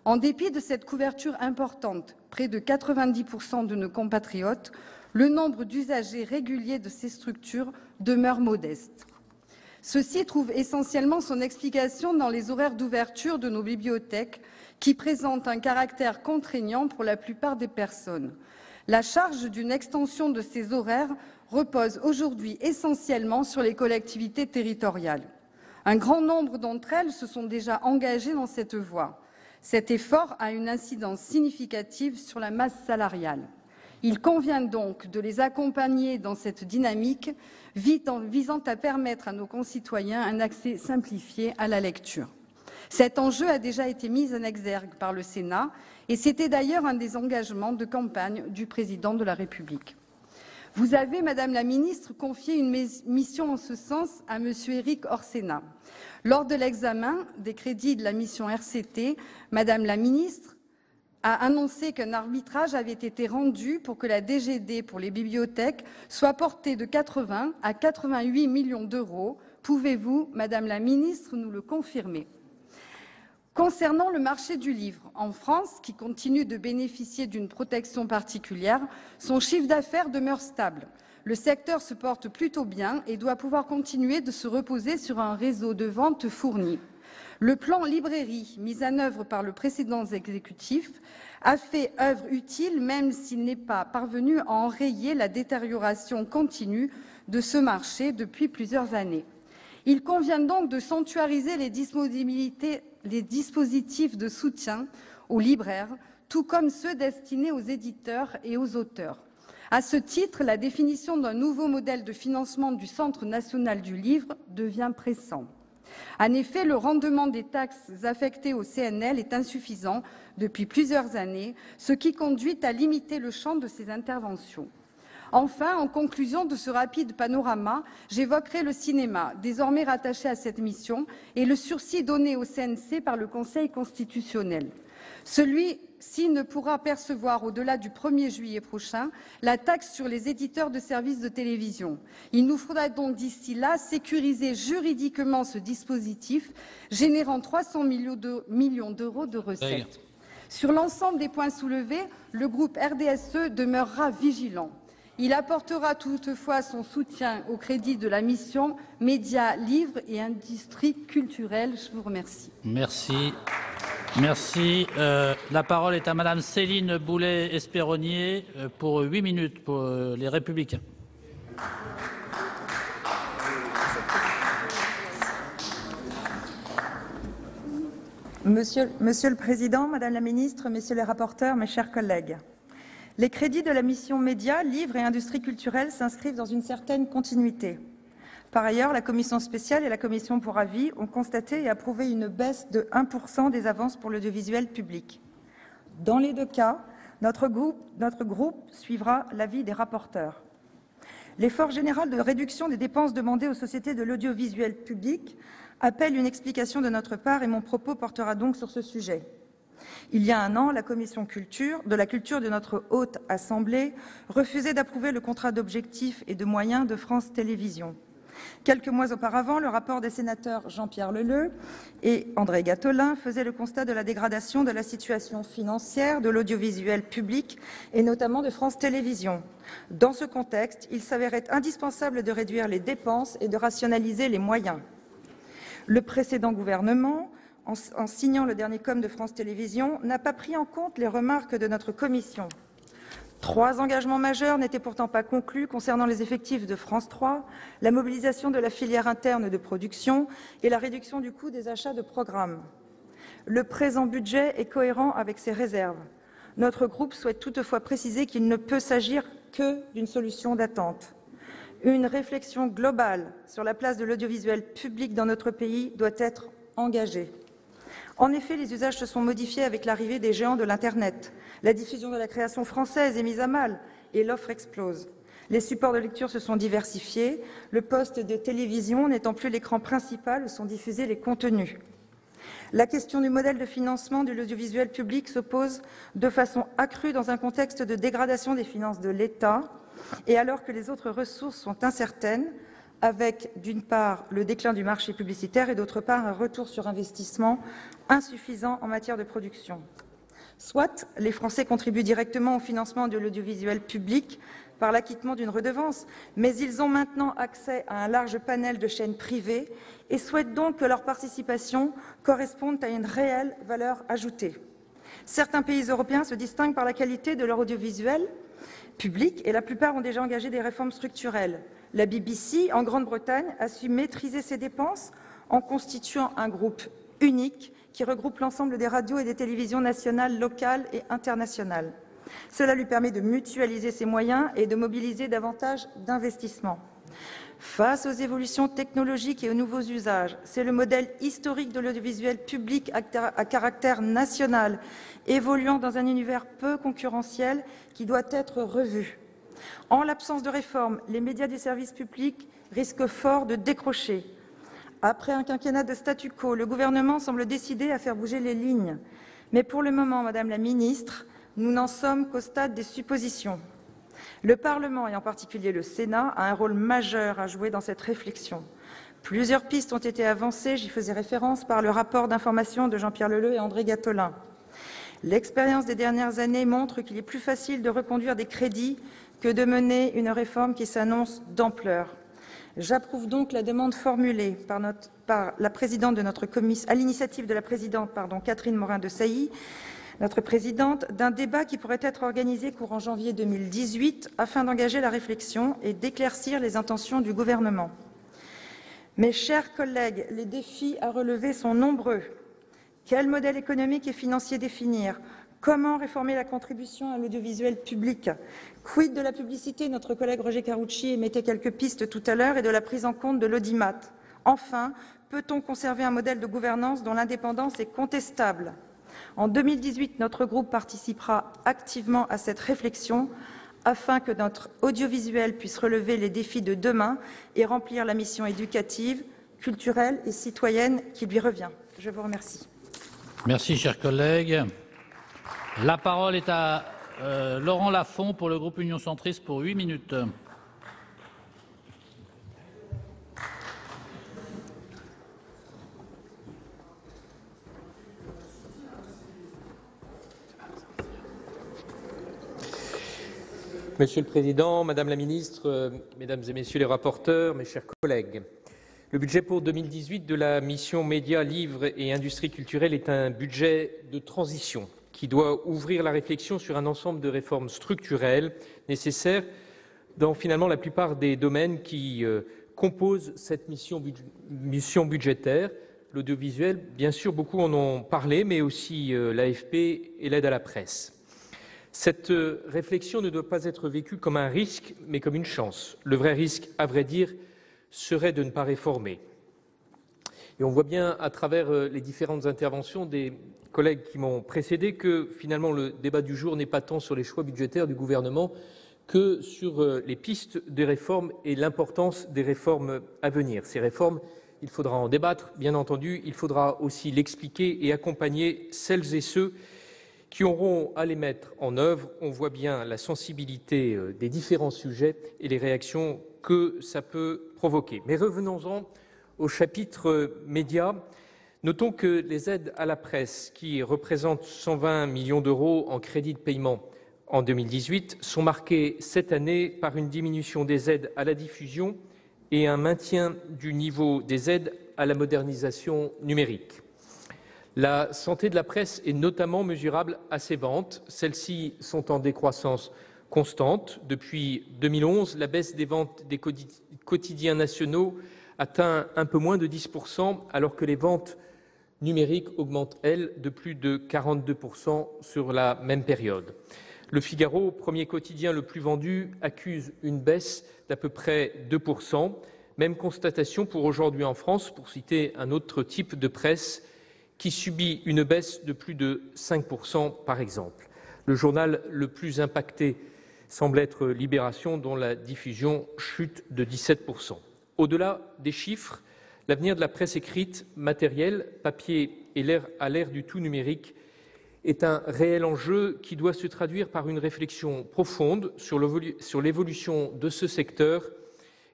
En dépit de cette couverture importante, près de 90% de nos compatriotes, le nombre d'usagers réguliers de ces structures demeure modeste. Ceci trouve essentiellement son explication dans les horaires d'ouverture de nos bibliothèques, qui présentent un caractère contraignant pour la plupart des personnes. La charge d'une extension de ces horaires repose aujourd'hui essentiellement sur les collectivités territoriales. Un grand nombre d'entre elles se sont déjà engagées dans cette voie. Cet effort a une incidence significative sur la masse salariale. Il convient donc de les accompagner dans cette dynamique visant à permettre à nos concitoyens un accès simplifié à la lecture. Cet enjeu a déjà été mis en exergue par le Sénat et c'était d'ailleurs un des engagements de campagne du Président de la République. Vous avez, Madame la Ministre, confié une mission en ce sens à Monsieur Éric Orsenna. Lors de l'examen des crédits de la mission RCT, Madame la Ministre a annoncé qu'un arbitrage avait été rendu pour que la DGD pour les bibliothèques soit portée de 80 à 88 millions d'euros. Pouvez-vous, Madame la Ministre, nous le confirmer ? Concernant le marché du livre, en France, qui continue de bénéficier d'une protection particulière, son chiffre d'affaires demeure stable. Le secteur se porte plutôt bien et doit pouvoir continuer de se reposer sur un réseau de vente fourni. Le plan librairie, mis en œuvre par le précédent exécutif, a fait œuvre utile, même s'il n'est pas parvenu à enrayer la détérioration continue de ce marché depuis plusieurs années. Il convient donc de sanctuariser les dispositifs de soutien aux libraires, tout comme ceux destinés aux éditeurs et aux auteurs. À ce titre, la définition d'un nouveau modèle de financement du Centre national du livre devient pressant. En effet, le rendement des taxes affectées au CNL est insuffisant depuis plusieurs années, ce qui conduit à limiter le champ de ces interventions. Enfin, en conclusion de ce rapide panorama, j'évoquerai le cinéma, désormais rattaché à cette mission, et le sursis donné au CNC par le Conseil constitutionnel. Celui-ci ne pourra percevoir, au-delà du 1er juillet prochain, la taxe sur les éditeurs de services de télévision. Il nous faudra donc d'ici là sécuriser juridiquement ce dispositif, générant 300 millions d'euros de recettes. Sur l'ensemble des points soulevés, le groupe RDSE demeurera vigilant. Il apportera toutefois son soutien au crédit de la mission Médias, Livres et Industries culturelles. Je vous remercie. Merci. Merci. La parole est à Madame Céline Boulay-Espéronnier pour 8 minutes pour les Républicains. Monsieur le Président, Madame la Ministre, Messieurs les rapporteurs, mes chers collègues. Les crédits de la mission Médias, Livres et Industries culturelles s'inscrivent dans une certaine continuité. Par ailleurs, la commission spéciale et la commission pour avis ont constaté et approuvé une baisse de 1% des avances pour l'audiovisuel public. Dans les deux cas, notre groupe suivra l'avis des rapporteurs. L'effort général de réduction des dépenses demandées aux sociétés de l'audiovisuel public appelle une explication de notre part et mon propos portera donc sur ce sujet. Il y a un an, la commission de la culture de notre Haute Assemblée refusait d'approuver le contrat d'objectifs et de moyens de France Télévisions. Quelques mois auparavant, le rapport des sénateurs Jean-Pierre Leleux et André Gattolin faisait le constat de la dégradation de la situation financière de l'audiovisuel public et notamment de France Télévisions. Dans ce contexte, il s'avérait indispensable de réduire les dépenses et de rationaliser les moyens. Le précédent gouvernement, en signant le dernier com de France Télévisions, n'a pas pris en compte les remarques de notre commission. 3 engagements majeurs n'étaient pourtant pas conclus concernant les effectifs de France 3, la mobilisation de la filière interne de production et la réduction du coût des achats de programmes. Le présent budget est cohérent avec ces réserves. Notre groupe souhaite toutefois préciser qu'il ne peut s'agir que d'une solution d'attente. Une réflexion globale sur la place de l'audiovisuel public dans notre pays doit être engagée. En effet, les usages se sont modifiés avec l'arrivée des géants de l'Internet. La diffusion de la création française est mise à mal et l'offre explose. Les supports de lecture se sont diversifiés, le poste de télévision n'étant plus l'écran principal où sont diffusés les contenus. La question du modèle de financement de l'audiovisuel public se pose de façon accrue dans un contexte de dégradation des finances de l'État et alors que les autres ressources sont incertaines, avec d'une part le déclin du marché publicitaire et d'autre part un retour sur investissement insuffisant en matière de production. Soit les Français contribuent directement au financement de l'audiovisuel public par l'acquittement d'une redevance, mais ils ont maintenant accès à un large panel de chaînes privées et souhaitent donc que leur participation corresponde à une réelle valeur ajoutée. Certains pays européens se distinguent par la qualité de leur audiovisuel public et la plupart ont déjà engagé des réformes structurelles. La BBC, en Grande-Bretagne, a su maîtriser ses dépenses en constituant un groupe unique qui regroupe l'ensemble des radios et des télévisions nationales, locales et internationales. Cela lui permet de mutualiser ses moyens et de mobiliser davantage d'investissements. Face aux évolutions technologiques et aux nouveaux usages, c'est le modèle historique de l'audiovisuel public à caractère national, évoluant dans un univers peu concurrentiel, qui doit être revu. En l'absence de réforme, les médias du service public risquent fort de décrocher. Après un quinquennat de statu quo, le gouvernement semble décidé à faire bouger les lignes. Mais pour le moment, Madame la Ministre, nous n'en sommes qu'au stade des suppositions. Le Parlement, et en particulier le Sénat, a un rôle majeur à jouer dans cette réflexion. Plusieurs pistes ont été avancées, j'y faisais référence, par le rapport d'information de Jean-Pierre Leleux et André Gattolin. L'expérience des dernières années montre qu'il est plus facile de reconduire des crédits que de mener une réforme qui s'annonce d'ampleur. J'approuve donc la demande formulée par la présidente de notre commission, à l'initiative de la présidente Catherine Morin-Desailly, notre présidente, d'un débat qui pourrait être organisé courant janvier 2018 afin d'engager la réflexion et d'éclaircir les intentions du gouvernement. Mes chers collègues, les défis à relever sont nombreux. Quel modèle économique et financier définir? Comment réformer la contribution à l'audiovisuel public? Quid de la publicité? Notre collègue Roger Carucci émettait quelques pistes tout à l'heure et de la prise en compte de l'audimat. Enfin, peut-on conserver un modèle de gouvernance dont l'indépendance est contestable? En 2018, notre groupe participera activement à cette réflexion afin que notre audiovisuel puisse relever les défis de demain et remplir la mission éducative, culturelle et citoyenne qui lui revient. Je vous remercie. Merci, chers collègues. La parole est à Laurent Lafont pour le groupe Union centriste pour 8 minutes. Monsieur le Président, Madame la Ministre, Mesdames et Messieurs les rapporteurs, mes chers collègues, le budget pour 2018 de la mission Médias, Livres et Industrie culturelle est un budget de transition qui doit ouvrir la réflexion sur un ensemble de réformes structurelles nécessaires dans finalement la plupart des domaines qui composent cette mission budgétaire. L'audiovisuel, bien sûr, beaucoup en ont parlé, mais aussi l'AFP et l'aide à la presse. Cette réflexion ne doit pas être vécue comme un risque, mais comme une chance. Le vrai risque, à vrai dire, serait de ne pas réformer. Et on voit bien à travers les différentes interventions des collègues qui m'ont précédé que finalement le débat du jour n'est pas tant sur les choix budgétaires du gouvernement que sur les pistes des réformes et l'importance des réformes à venir. Ces réformes il faudra en débattre, bien entendu, il faudra aussi l'expliquer et accompagner celles et ceux qui auront à les mettre en œuvre. On voit bien la sensibilité des différents sujets et les réactions que ça peut provoquer. Mais revenons-en au chapitre médias. Notons que les aides à la presse, qui représentent 120 millions d'euros en crédits de paiement en 2018, sont marquées cette année par une diminution des aides à la diffusion et un maintien du niveau des aides à la modernisation numérique. La santé de la presse est notamment mesurable à ses ventes. Celles-ci sont en décroissance constante. Depuis 2011, la baisse des ventes des quotidiens nationaux atteint un peu moins de 10%, alors que les ventes numériques augmentent, elles, de plus de 42% sur la même période. Le Figaro, premier quotidien le plus vendu, accuse une baisse d'à peu près 2%. Même constatation pour Aujourd'hui en France, pour citer un autre type de presse, qui subit une baisse de plus de 5%, par exemple. Le journal le plus impacté semble être Libération, dont la diffusion chute de 17%. Au-delà des chiffres, l'avenir de la presse écrite, matérielle, papier et à l'ère du tout numérique est un réel enjeu qui doit se traduire par une réflexion profonde sur l'évolution de ce secteur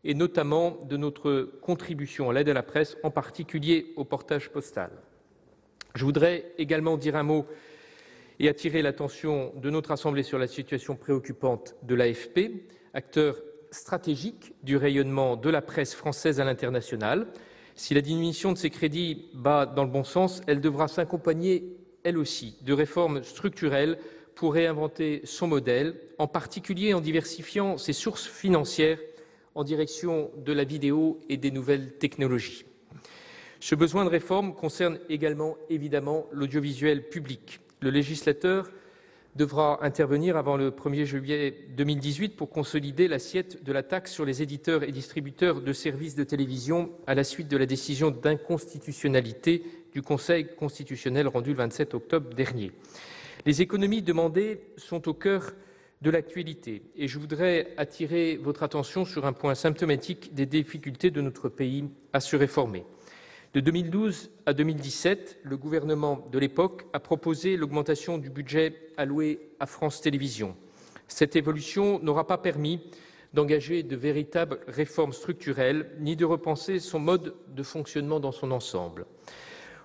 et notamment de notre contribution à l'aide à la presse, en particulier au portage postal. Je voudrais également dire un mot et attirer l'attention de notre Assemblée sur la situation préoccupante de l'AFP, acteur stratégique du rayonnement de la presse française à l'international. Si la diminution de ses crédits va dans le bon sens, elle devra s'accompagner, elle aussi, de réformes structurelles pour réinventer son modèle, en particulier en diversifiant ses sources financières en direction de la vidéo et des nouvelles technologies. Ce besoin de réforme concerne également, évidemment, l'audiovisuel public. Le législateur devra intervenir avant le 1er juillet 2018 pour consolider l'assiette de la taxe sur les éditeurs et distributeurs de services de télévision à la suite de la décision d'inconstitutionnalité du Conseil constitutionnel rendue le 27 octobre dernier. Les économies demandées sont au cœur de l'actualité et je voudrais attirer votre attention sur un point symptomatique des difficultés de notre pays à se réformer. De 2012 à 2017, le gouvernement de l'époque a proposé l'augmentation du budget alloué à France Télévisions. Cette évolution n'aura pas permis d'engager de véritables réformes structurelles, ni de repenser son mode de fonctionnement dans son ensemble.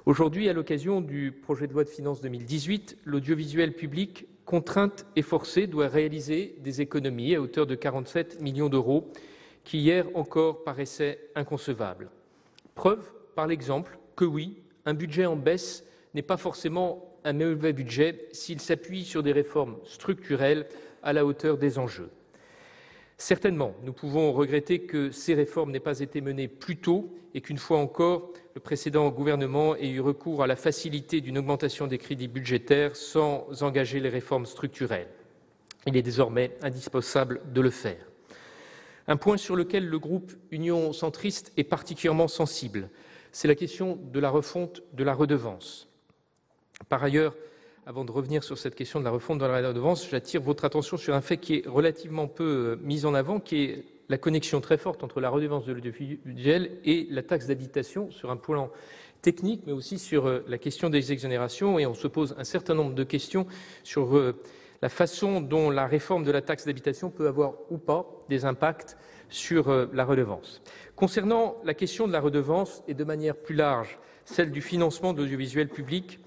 Aujourd'hui, à l'occasion du projet de loi de finances 2018, l'audiovisuel public, contrainte et forcée, doit réaliser des économies à hauteur de 47 millions d'euros, qui hier encore paraissaient inconcevables. Preuve par l'exemple que oui, un budget en baisse n'est pas forcément un mauvais budget s'il s'appuie sur des réformes structurelles à la hauteur des enjeux. Certainement, nous pouvons regretter que ces réformes n'aient pas été menées plus tôt et qu'une fois encore, le précédent gouvernement ait eu recours à la facilité d'une augmentation des crédits budgétaires sans engager les réformes structurelles. Il est désormais indispensable de le faire. Un point sur lequel le groupe Union centriste est particulièrement sensible, c'est la question de la refonte de la redevance. Par ailleurs, avant de revenir sur cette question de la refonte de la redevance, j'attire votre attention sur un fait qui est relativement peu mis en avant, qui est la connexion très forte entre la redevance de l'audiovisuel et la taxe d'habitation sur un plan technique, mais aussi sur la question des exonérations. Et on se pose un certain nombre de questions sur la façon dont la réforme de la taxe d'habitation peut avoir ou pas des impacts sur la redevance. Concernant la question de la redevance et de manière plus large, celle du financement de l'audiovisuel public,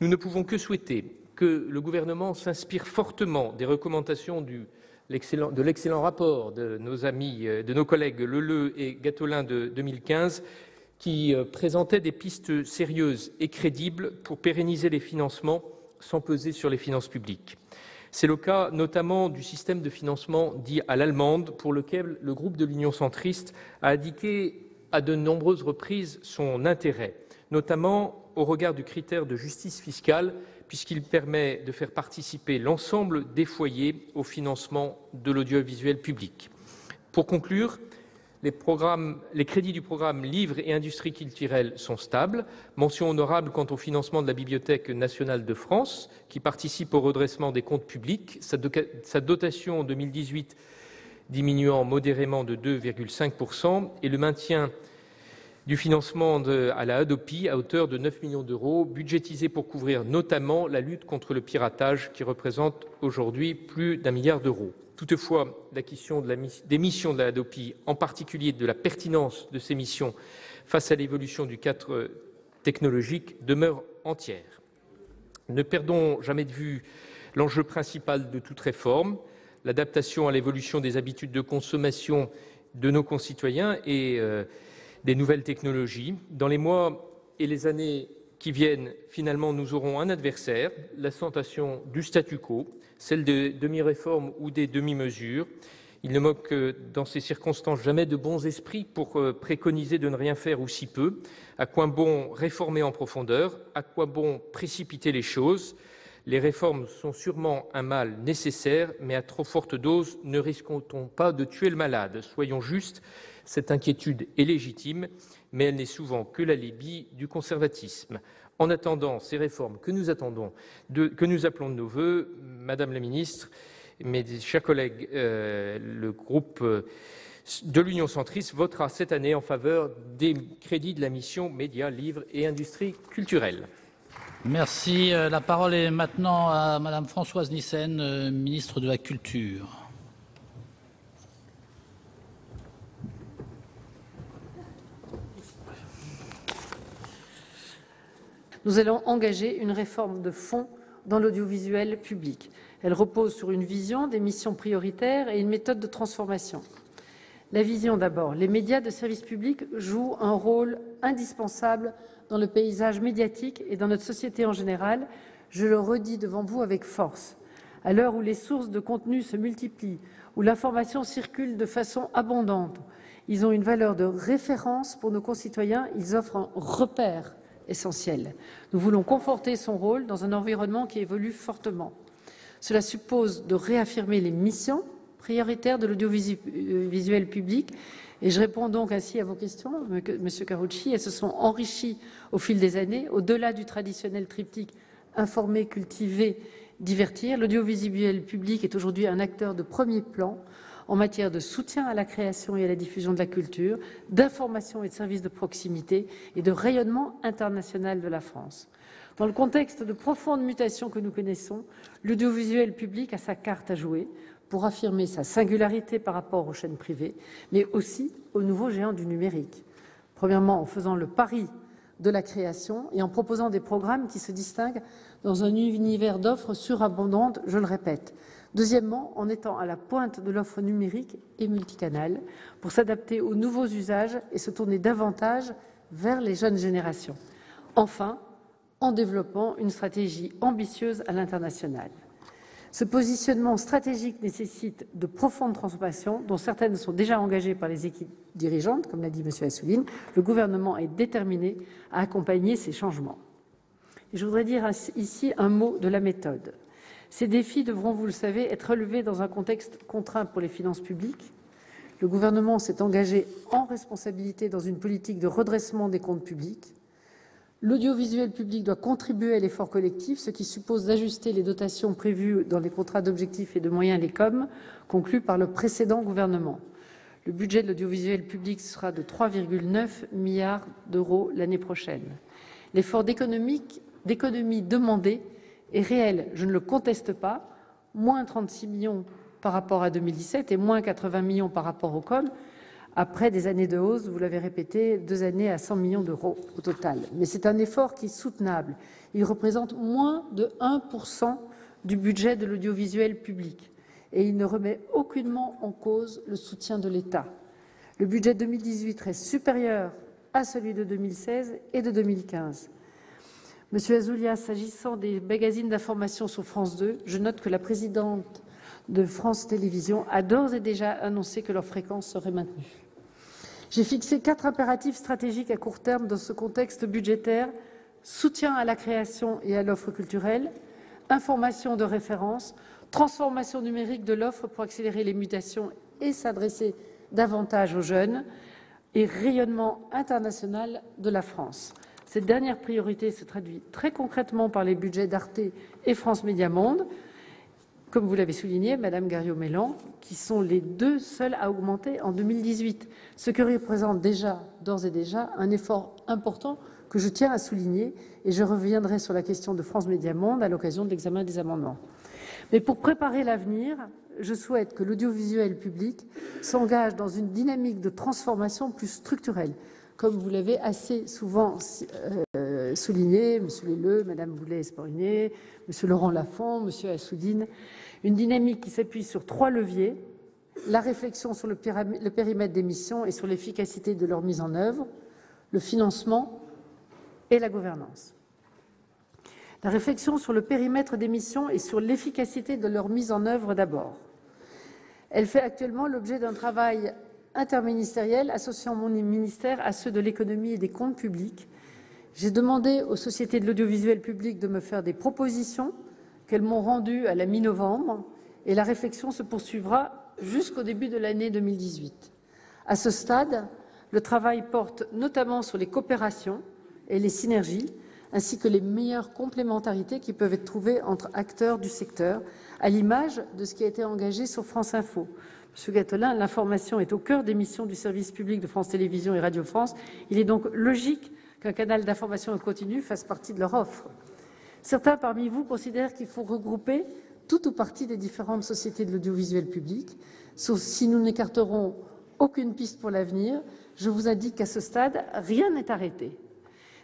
nous ne pouvons que souhaiter que le gouvernement s'inspire fortement des recommandations de l'excellent rapport de nos amis, de nos collègues Leleux et Gattolin de 2015, qui présentait des pistes sérieuses et crédibles pour pérenniser les financements sans peser sur les finances publiques. C'est le cas notamment du système de financement dit à l'allemande, pour lequel le groupe de l'Union centriste a indiqué à de nombreuses reprises son intérêt, notamment au regard du critère de justice fiscale, puisqu'il permet de faire participer l'ensemble des foyers au financement de l'audiovisuel public. Pour conclure, les crédits du programme Livre et Industrie culturelle sont stables. Mention honorable quant au financement de la Bibliothèque nationale de France, qui participe au redressement des comptes publics. Sa dotation en 2018 diminuant modérément de 2,5% et le maintien du financement à la Hadopi à hauteur de 9 millions d'euros, budgétisés pour couvrir notamment la lutte contre le piratage qui représente aujourd'hui plus d'1 milliard d'euros. Toutefois, la question des missions de la Hadopi, en particulier de la pertinence de ces missions face à l'évolution du cadre technologique, demeure entière. Ne perdons jamais de vue l'enjeu principal de toute réforme, l'adaptation à l'évolution des habitudes de consommation de nos concitoyens et des nouvelles technologies. Dans les mois et les années qui viennent, finalement, nous aurons un adversaire, la tentation du statu quo, celle des demi-réformes ou des demi-mesures. Il ne manque dans ces circonstances jamais de bons esprits pour préconiser de ne rien faire ou si peu. À quoi bon réformer en profondeur? À quoi bon précipiter les choses? Les réformes sont sûrement un mal nécessaire, mais à trop forte dose, ne risquons-t-on pas de tuer le malade? Soyons justes, cette inquiétude est légitime, mais elle n'est souvent que l'alibi du conservatisme. En attendant ces réformes que nous appelons de nos vœux, Madame la Ministre, mes chers collègues, le groupe de l'Union centriste votera cette année en faveur des crédits de la mission Médias, Livres et Industries culturelles. Merci. La parole est maintenant à Madame Françoise Nyssen, ministre de la Culture. Nous allons engager une réforme de fond dans l'audiovisuel public. Elle repose sur une vision, des missions prioritaires et une méthode de transformation. La vision d'abord. Les médias de service public jouent un rôle indispensable dans le paysage médiatique et dans notre société en général. Je le redis devant vous avec force. À l'heure où les sources de contenu se multiplient, où l'information circule de façon abondante, ils ont une valeur de référence pour nos concitoyens, ils offrent un repère essentiel. Nous voulons conforter son rôle dans un environnement qui évolue fortement. Cela suppose de réaffirmer les missions prioritaires de l'audiovisuel public et je réponds donc ainsi à vos questions, Monsieur Carucci. Elles se sont enrichies au fil des années, au-delà du traditionnel triptyque informer, cultiver, divertir. L'audiovisuel public est aujourd'hui un acteur de premier plan en matière de soutien à la création et à la diffusion de la culture, d'information et de services de proximité et de rayonnement international de la France. Dans le contexte de profonde mutation que nous connaissons, l'audiovisuel public a sa carte à jouer pour affirmer sa singularité par rapport aux chaînes privées, mais aussi aux nouveaux géants du numérique. Premièrement, en faisant le pari de la création et en proposant des programmes qui se distinguent dans un univers d'offres surabondantes, je le répète. Deuxièmement, en étant à la pointe de l'offre numérique et multicanale pour s'adapter aux nouveaux usages et se tourner davantage vers les jeunes générations. Enfin, en développant une stratégie ambitieuse à l'international. Ce positionnement stratégique nécessite de profondes transformations, dont certaines sont déjà engagées par les équipes dirigeantes, comme l'a dit M. Assouline. Le gouvernement est déterminé à accompagner ces changements. Et je voudrais dire ici un mot de la méthode. Ces défis devront, vous le savez, être relevés dans un contexte contraint pour les finances publiques. Le gouvernement s'est engagé en responsabilité dans une politique de redressement des comptes publics. L'audiovisuel public doit contribuer à l'effort collectif, ce qui suppose d'ajuster les dotations prévues dans les contrats d'objectifs et de moyens, les COM, conclus par le précédent gouvernement. Le budget de l'audiovisuel public sera de 3,9 milliards d'euros l'année prochaine. L'effort d'économie demandé est réel, je ne le conteste pas, moins 36 millions par rapport à 2017 et moins 80 millions par rapport au COM, après des années de hausse, vous l'avez répété, 2 années à 100 millions d'euros au total. Mais c'est un effort qui est soutenable. Il représente moins de 1% du budget de l'audiovisuel public et il ne remet aucunement en cause le soutien de l'État. Le budget 2018 reste supérieur à celui de 2016 et de 2015. Monsieur Azoulay, s'agissant des magazines d'information sur France 2, je note que la présidente de France Télévisions a d'ores et déjà annoncé que leur fréquence serait maintenue. J'ai fixé 4 impératifs stratégiques à court terme dans ce contexte budgétaire: soutien à la création et à l'offre culturelle, information de référence, transformation numérique de l'offre pour accélérer les mutations et s'adresser davantage aux jeunes, et rayonnement international de la France. Cette dernière priorité se traduit très concrètement par les budgets d'Arte et France Médias Monde. comme vous l'avez souligné, Madame Garriaud-Maylan, qui sont les deux seuls à augmenter en 2018, ce qui représente d'ores et déjà, un effort important que je tiens à souligner, et je reviendrai sur la question de France Médias Monde à l'occasion de l'examen des amendements. Mais pour préparer l'avenir, je souhaite que l'audiovisuel public s'engage dans une dynamique de transformation plus structurelle, comme vous l'avez assez souvent souligné, M. Leleux, Mme Boulay-Esporiné, M. Laurent Lafont, M. Assouline, une dynamique qui s'appuie sur 3 leviers: la réflexion sur le périmètre des missions et sur l'efficacité de leur mise en œuvre, le financement et la gouvernance. La réflexion sur le périmètre des missions et sur l'efficacité de leur mise en œuvre d'abord. Elle fait actuellement l'objet d'un travail interministériel associant mon ministère à ceux de l'économie et des comptes publics. J'ai demandé aux sociétés de l'audiovisuel public de me faire des propositions qu'elles m'ont rendues à la mi-novembre, et la réflexion se poursuivra jusqu'au début de l'année 2018. À ce stade, le travail porte notamment sur les coopérations et les synergies, ainsi que les meilleures complémentarités qui peuvent être trouvées entre acteurs du secteur, à l'image de ce qui a été engagé sur France Info. Monsieur Gattolin, l'information est au cœur des missions du service public de France Télévisions et Radio France. Il est donc logique qu'un canal d'information continue fasse partie de leur offre. Certains parmi vous considèrent qu'il faut regrouper tout ou partie des différentes sociétés de l'audiovisuel public. Sauf si nous n'écarterons aucune piste pour l'avenir, je vous indique qu'à ce stade, rien n'est arrêté.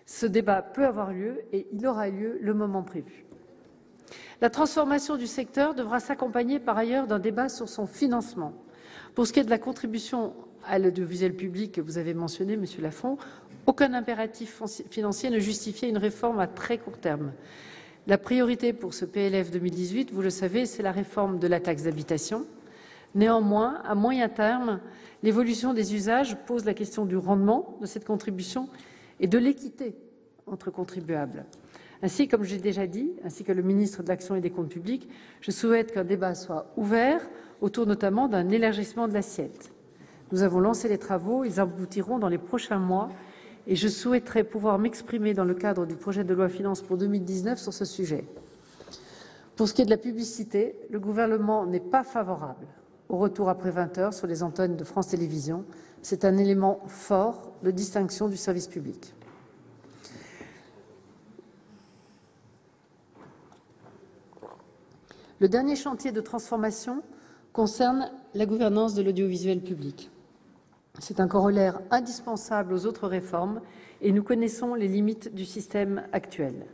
Ce débat peut avoir lieu et il aura lieu le moment prévu. La transformation du secteur devra s'accompagner par ailleurs d'un débat sur son financement. Pour ce qui est de la contribution à l'audiovisuel public que vous avez mentionné, Monsieur Lafont, aucun impératif financier ne justifiait une réforme à très court terme. La priorité pour ce PLF 2018, vous le savez, c'est la réforme de la taxe d'habitation. Néanmoins, à moyen terme, l'évolution des usages pose la question du rendement de cette contribution et de l'équité entre contribuables. Ainsi, comme j'ai déjà dit, ainsi que le ministre de l'Action et des Comptes publics, je souhaite qu'un débat soit ouvert autour notamment d'un élargissement de l'assiette. Nous avons lancé les travaux, ils aboutiront dans les prochains mois et je souhaiterais pouvoir m'exprimer dans le cadre du projet de loi finances pour 2019 sur ce sujet. Pour ce qui est de la publicité, le gouvernement n'est pas favorable au retour après 20 heures sur les antennes de France Télévisions. C'est un élément fort de distinction du service public. Le dernier chantier de transformation concerne la gouvernance de l'audiovisuel public. C'est un corollaire indispensable aux autres réformes et nous connaissons les limites du système actuel.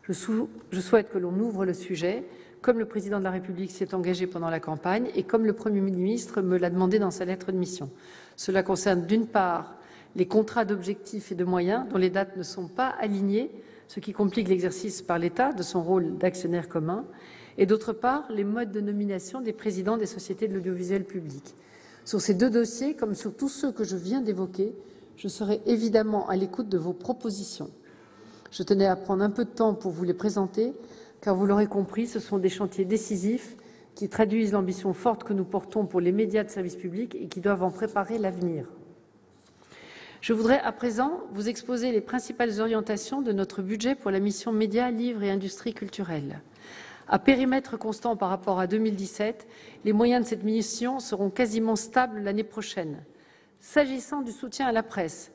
Je souhaite que l'on ouvre le sujet, comme le Président de la République s'y est engagé pendant la campagne et comme le Premier ministre me l'a demandé dans sa lettre de mission. Cela concerne d'une part les contrats d'objectifs et de moyens dont les dates ne sont pas alignées, ce qui complique l'exercice par l'État de son rôle d'actionnaire commun, et d'autre part les modes de nomination des présidents des sociétés de l'audiovisuel public. Sur ces deux dossiers, comme sur tous ceux que je viens d'évoquer, je serai évidemment à l'écoute de vos propositions. Je tenais à prendre un peu de temps pour vous les présenter, car vous l'aurez compris, ce sont des chantiers décisifs qui traduisent l'ambition forte que nous portons pour les médias de service public et qui doivent en préparer l'avenir. Je voudrais à présent vous exposer les principales orientations de notre budget pour la mission Médias, Livres et Industries culturelles. À périmètre constant par rapport à 2017, les moyens de cette mission seront quasiment stables l'année prochaine. S'agissant du soutien à la presse,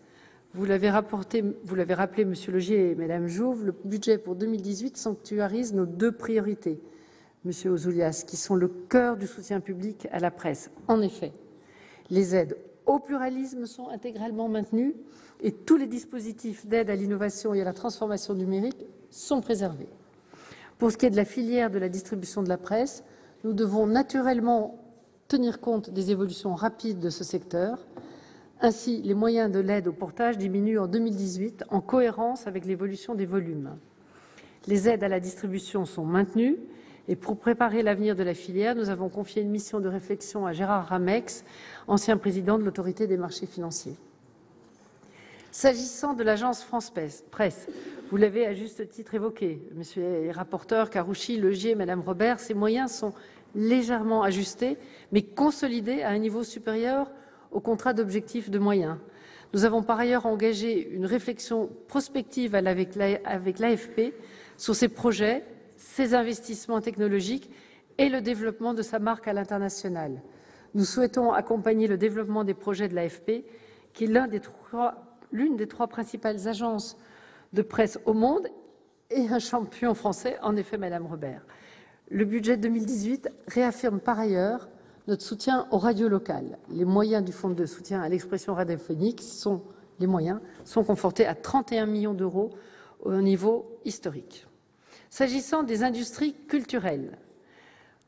vous l'avez rappelé, Monsieur Laugier et Madame Jouve, le budget pour 2018 sanctuarise nos deux priorités, Monsieur Ouzoulias, qui sont le cœur du soutien public à la presse. En effet, les aides au pluralisme sont intégralement maintenues et tous les dispositifs d'aide à l'innovation et à la transformation numérique sont préservés. Pour ce qui est de la filière de la distribution de la presse, nous devons naturellement tenir compte des évolutions rapides de ce secteur. Ainsi, les moyens de l'aide au portage diminuent en 2018 en cohérence avec l'évolution des volumes. Les aides à la distribution sont maintenues et pour préparer l'avenir de la filière, nous avons confié une mission de réflexion à Gérard Ramex, ancien président de l'Autorité des marchés financiers. S'agissant de l'agence France Presse, vous l'avez à juste titre évoqué, Monsieur les rapporteurs Karouchi, Legier, Madame Robert, ces moyens sont légèrement ajustés, mais consolidés à un niveau supérieur au contrat d'objectifs de moyens. Nous avons par ailleurs engagé une réflexion prospective avec l'AFP sur ces projets, ces investissements technologiques et le développement de sa marque à l'international. Nous souhaitons accompagner le développement des projets de l'AFP, qui est l'une des trois principales agences de presse au monde et un champion français, en effet, Madame Robert. Le budget 2018 réaffirme par ailleurs notre soutien aux radios locales. Les moyens du Fonds de soutien à l'expression radiophonique sont confortés à 31 millions d'euros au niveau historique. S'agissant des industries culturelles,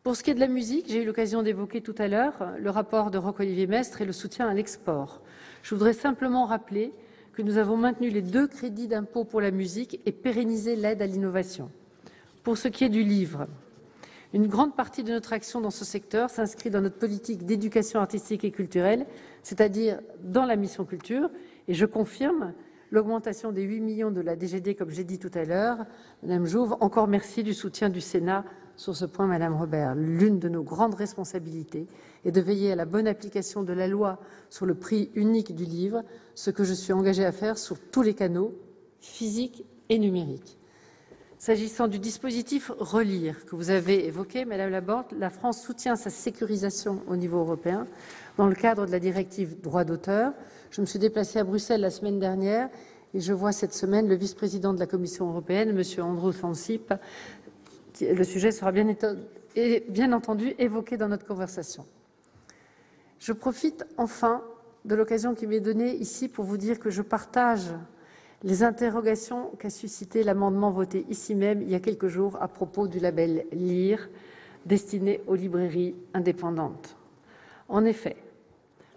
pour ce qui est de la musique, j'ai eu l'occasion d'évoquer tout à l'heure le rapport de Roch-Olivier Mestre et le soutien à l'export. Je voudrais simplement rappeler que nous avons maintenu les 2 crédits d'impôt pour la musique et pérennisé l'aide à l'innovation. Pour ce qui est du livre, une grande partie de notre action dans ce secteur s'inscrit dans notre politique d'éducation artistique et culturelle, c'est-à-dire dans la mission culture, et je confirme l'augmentation des 8 millions de la DGD, comme j'ai dit tout à l'heure. Madame Jouve, encore merci du soutien du Sénat sur ce point, Madame Robert. L'une de nos grandes responsabilités est de veiller à la bonne application de la loi sur le prix unique du livre, ce que je suis engagée à faire sur tous les canaux, physiques et numériques. S'agissant du dispositif Relire que vous avez évoqué, Madame Laborde, la France soutient sa sécurisation au niveau européen dans le cadre de la directive droit d'auteur. Je me suis déplacée à Bruxelles la semaine dernière et je vois cette semaine le vice-président de la Commission européenne, Monsieur Andrus Ansip. Le sujet sera bien entendu évoqué dans notre conversation. Je profite enfin de l'occasion qui m'est donnée ici pour vous dire que je partage les interrogations qu'a suscité l'amendement voté ici même il y a quelques jours à propos du label Lire destiné aux librairies indépendantes. En effet,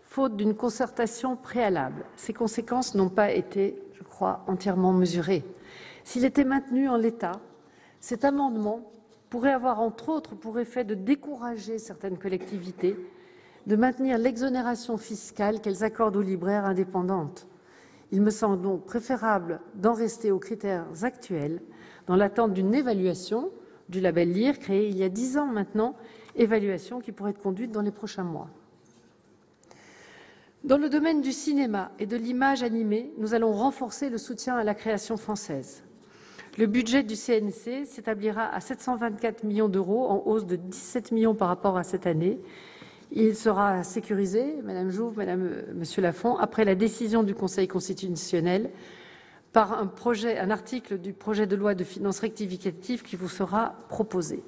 faute d'une concertation préalable, ces conséquences n'ont pas été, je crois, entièrement mesurées. S'il était maintenu en l'état, cet amendement pourrait avoir entre autres pour effet de décourager certaines collectivités de maintenir l'exonération fiscale qu'elles accordent aux libraires indépendantes. Il me semble donc préférable d'en rester aux critères actuels, dans l'attente d'une évaluation du label Lire, créé il y a 10 ans maintenant, évaluation qui pourrait être conduite dans les prochains mois. Dans le domaine du cinéma et de l'image animée, nous allons renforcer le soutien à la création française. Le budget du CNC s'établira à 724 millions d'euros, en hausse de 17 millions par rapport à cette année. Il sera sécurisé, Madame Jouve, Monsieur Lafont, après la décision du Conseil constitutionnel, par un article du projet de loi de finances rectificative qui vous sera proposé.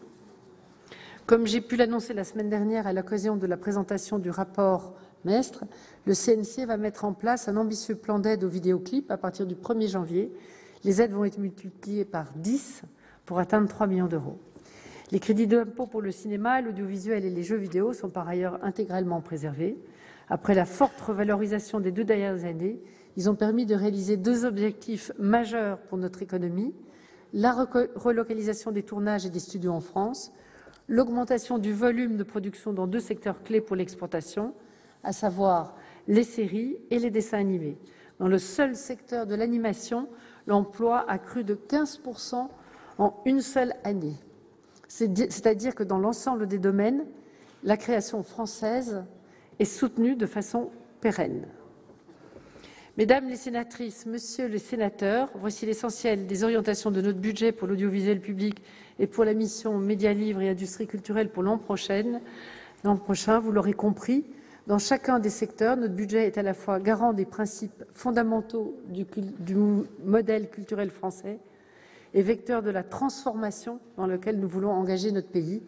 Comme j'ai pu l'annoncer la semaine dernière à l'occasion de la présentation du rapport Mestre, le CNC va mettre en place un ambitieux plan d'aide aux vidéoclips à partir du 1er janvier. Les aides vont être multipliées par 10 pour atteindre 3 millions d'euros. Les crédits d'impôt pour le cinéma, l'audiovisuel et les jeux vidéo sont par ailleurs intégralement préservés. Après la forte revalorisation des 2 dernières années, ils ont permis de réaliser 2 objectifs majeurs pour notre économie, la relocalisation des tournages et des studios en France, l'augmentation du volume de production dans 2 secteurs clés pour l'exportation, à savoir les séries et les dessins animés. Dans le seul secteur de l'animation, l'emploi a cru de 15% en une seule année. C'est-à-dire que dans l'ensemble des domaines, la création française est soutenue de façon pérenne. Mesdames les sénatrices, Messieurs les sénateurs, voici l'essentiel des orientations de notre budget pour l'audiovisuel public et pour la mission Médias, Livres et Industrie culturelle pour l'an prochain. Vous l'aurez compris, dans chacun des secteurs, notre budget est à la fois garant des principes fondamentaux du modèle culturel français et vecteur de la transformation dans laquelle nous voulons engager notre pays.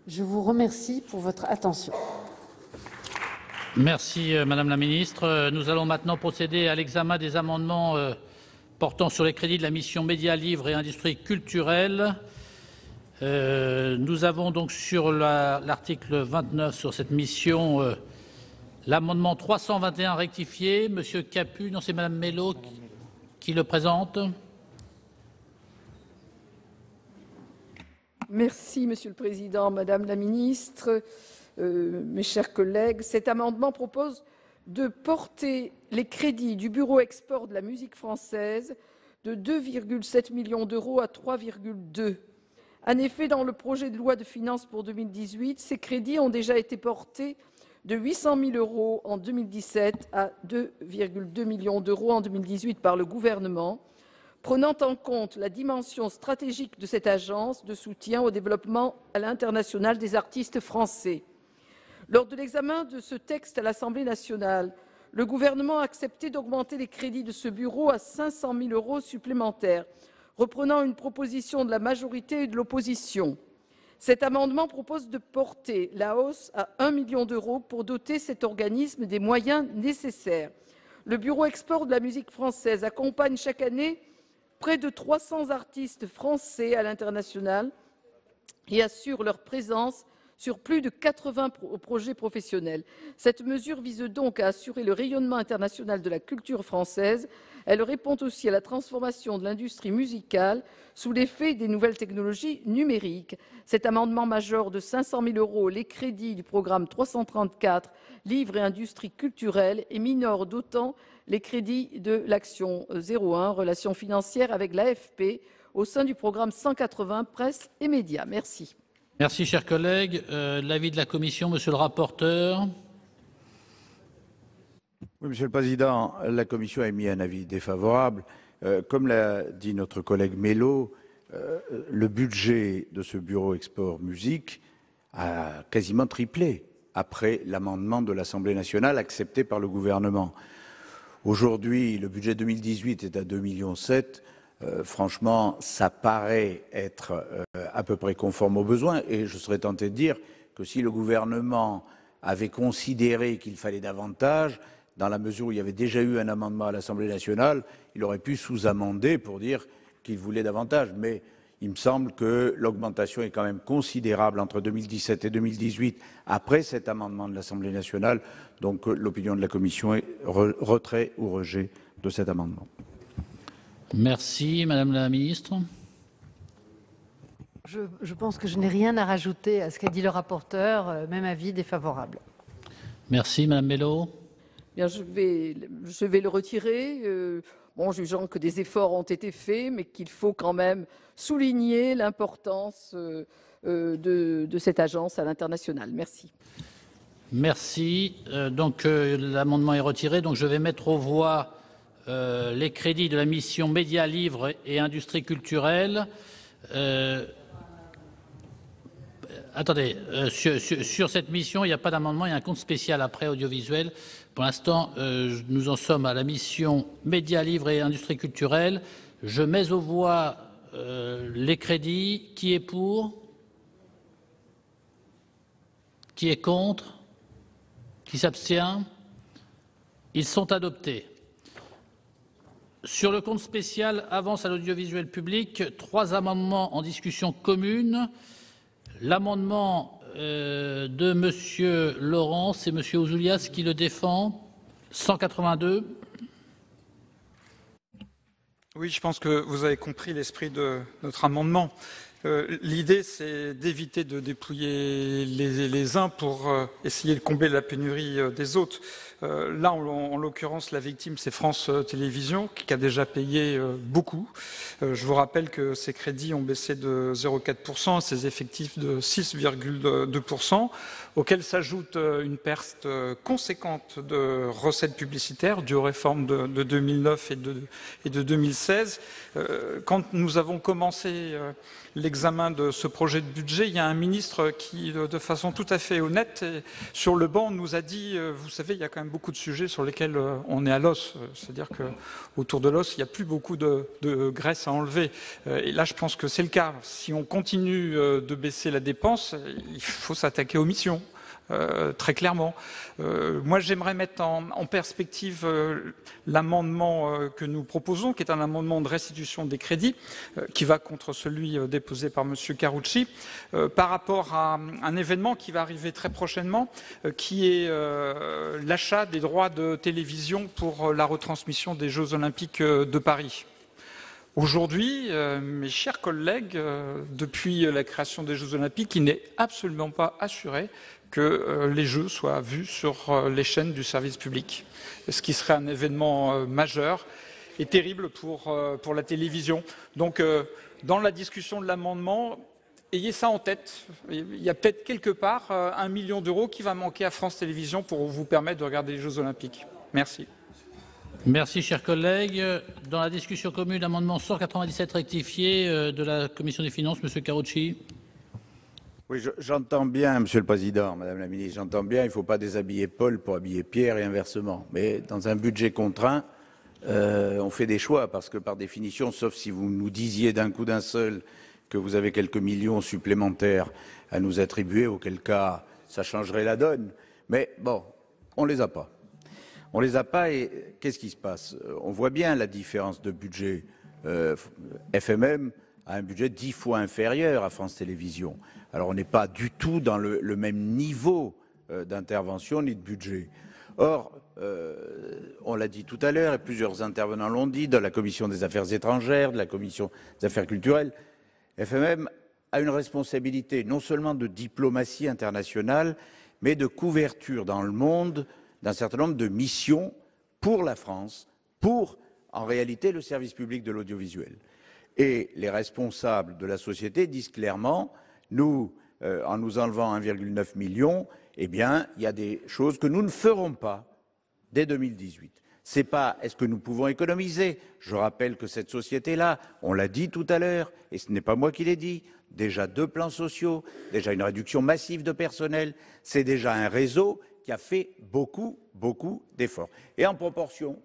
Je vous remercie pour votre attention. Merci Madame la Ministre. Nous allons maintenant procéder à l'examen des amendements portant sur les crédits de la mission Médias, Livres et Industrie culturelle. Nous avons donc sur l'article 29, sur cette mission, l'amendement 321 rectifié. Monsieur Capu, non c'est Madame Mello qui le présente. Merci, Monsieur le Président, Madame la Ministre, mes chers collègues. Cet amendement propose de porter les crédits du Bureau export de la musique française de 2,7 millions d'euros à 3,2. En effet, dans le projet de loi de finances pour 2018, ces crédits ont déjà été portés de 800 000 euros en 2017 à 2,2 millions d'euros en 2018 par le gouvernement, prenant en compte la dimension stratégique de cette agence de soutien au développement à l'international des artistes français. Lors de l'examen de ce texte à l'Assemblée nationale, le gouvernement a accepté d'augmenter les crédits de ce bureau à 500 000 € supplémentaires, reprenant une proposition de la majorité et de l'opposition. Cet amendement propose de porter la hausse à 1 million € pour doter cet organisme des moyens nécessaires. Le Bureau Export de la musique française accompagne chaque année près de 300 artistes français à l'international et assure leur présence sur plus de 80 projets professionnels. Cette mesure vise donc à assurer le rayonnement international de la culture française. Elle répond aussi à la transformation de l'industrie musicale sous l'effet des nouvelles technologies numériques. Cet amendement majore de 500 000 € les crédits du programme 334 Livre et industrie culturelle et minore d'autant les crédits de l'action 01 Relations financières avec l'AFP au sein du programme 180 Presse et médias. Merci. Merci, chers collègues. L'avis de la Commission, monsieur le rapporteur. Oui, Monsieur le Président, la Commission a émis un avis défavorable. Comme l'a dit notre collègue Mello, le budget de ce bureau Export Musique a quasiment triplé après l'amendement de l'Assemblée nationale accepté par le gouvernement. Aujourd'hui, le budget 2018 est à 2,7 millions. Franchement, ça paraît être à peu près conforme aux besoins. Et je serais tenté de dire que si le gouvernement avait considéré qu'il fallait davantage, dans la mesure où il y avait déjà eu un amendement à l'Assemblée nationale, il aurait pu sous-amender pour dire qu'il voulait davantage. Mais il me semble que l'augmentation est quand même considérable entre 2017 et 2018 après cet amendement de l'Assemblée nationale. Donc l'opinion de la Commission est retrait ou rejet de cet amendement. Merci, Madame la Ministre. Je pense que je n'ai rien à rajouter à ce qu'a dit le rapporteur, même avis défavorable. Merci, Madame Mello. Bien, je vais le retirer, jugeant que des efforts ont été faits, mais qu'il faut quand même souligner l'importance de cette agence à l'international. Merci. Merci. Donc l'amendement est retiré. Donc je vais mettre aux voix les crédits de la mission Médias, Livres et Industrie culturelle. Attendez, sur cette mission, il n'y a pas d'amendement, il y a un compte spécial après audiovisuel. Pour l'instant, nous en sommes à la mission Médias, Livres et Industrie culturelle. Je mets aux voix les crédits. Qui est pour? Qui est contre? Qui s'abstient? Ils sont adoptés. Sur le compte spécial Avance à l'audiovisuel public, 3 amendements en discussion commune. L'amendement de Monsieur Laurence et Monsieur Ouzoulias qui le défend. 182. Oui, je pense que vous avez compris l'esprit de notre amendement. L'idée, c'est d'éviter de dépouiller les uns pour essayer de combler la pénurie des autres. Là, en l'occurrence, la victime, c'est France Télévisions, qui a déjà payé beaucoup. Je vous rappelle que ses crédits ont baissé de 0,4%, ses effectifs de 6,2%, auxquels s'ajoute une perte conséquente de recettes publicitaires dues aux réformes de 2009 et de 2016. Quand nous avons commencé l'examen de ce projet de budget, il y a un ministre qui, de façon tout à fait honnête, sur le banc, nous a dit, vous savez, il y a quand même beaucoup de sujets sur lesquels on est à l'os. C'est-à-dire qu'autour de l'os, il n'y a plus beaucoup de graisse à enlever. Et là, je pense que c'est le cas. Si on continue de baisser la dépense, il faut s'attaquer aux missions. Très clairement. Moi, j'aimerais mettre en perspective l'amendement que nous proposons, qui est un amendement de restitution des crédits, qui va contre celui déposé par M. Carucci, par rapport à un événement qui va arriver très prochainement, qui est l'achat des droits de télévision pour la retransmission des Jeux Olympiques de Paris. Aujourd'hui, mes chers collègues, depuis la création des Jeux Olympiques, il n'est absolument pas assuré que les Jeux soient vus sur les chaînes du service public, ce qui serait un événement majeur et terrible pour la télévision. Donc, dans la discussion de l'amendement, ayez ça en tête. Il y a peut-être quelque part 1 million d'euros qui va manquer à France Télévisions pour vous permettre de regarder les Jeux Olympiques. Merci. Merci, chers collègues. Dans la discussion commune, amendement 197 rectifié de la Commission des finances, Monsieur Carucci. Oui, j'entends bien, Monsieur le Président, Madame la Ministre, j'entends bien, il ne faut pas déshabiller Paul pour habiller Pierre et inversement. Mais dans un budget contraint, on fait des choix parce que par définition, sauf si vous nous disiez d'un coup d'un seul que vous avez quelques millions supplémentaires à nous attribuer, auquel cas ça changerait la donne. Mais bon, on les a pas. On les a pas et qu'est-ce qui se passe? On voit bien la différence de budget. FMM a un budget 10 fois inférieur à France Télévisions. Alors on n'est pas du tout dans le même niveau d'intervention ni de budget. Or, on l'a dit tout à l'heure et plusieurs intervenants l'ont dit, de la Commission des Affaires étrangères, de la Commission des Affaires culturelles, FMM a une responsabilité non seulement de diplomatie internationale, mais de couverture dans le monde d'un certain nombre de missions pour la France, pour, en réalité, le service public de l'audiovisuel. Et les responsables de la société disent clairement, nous, en nous enlevant 1,9 million, eh bien, il y a des choses que nous ne ferons pas dès 2018. C'est pas est-ce que nous pouvons économiser. Je rappelle que cette société-là, on l'a dit tout à l'heure, et ce n'est pas moi qui l'ai dit, déjà 2 plans sociaux, déjà une réduction massive de personnel, c'est déjà un réseau qui a fait beaucoup d'efforts. Et en proportion,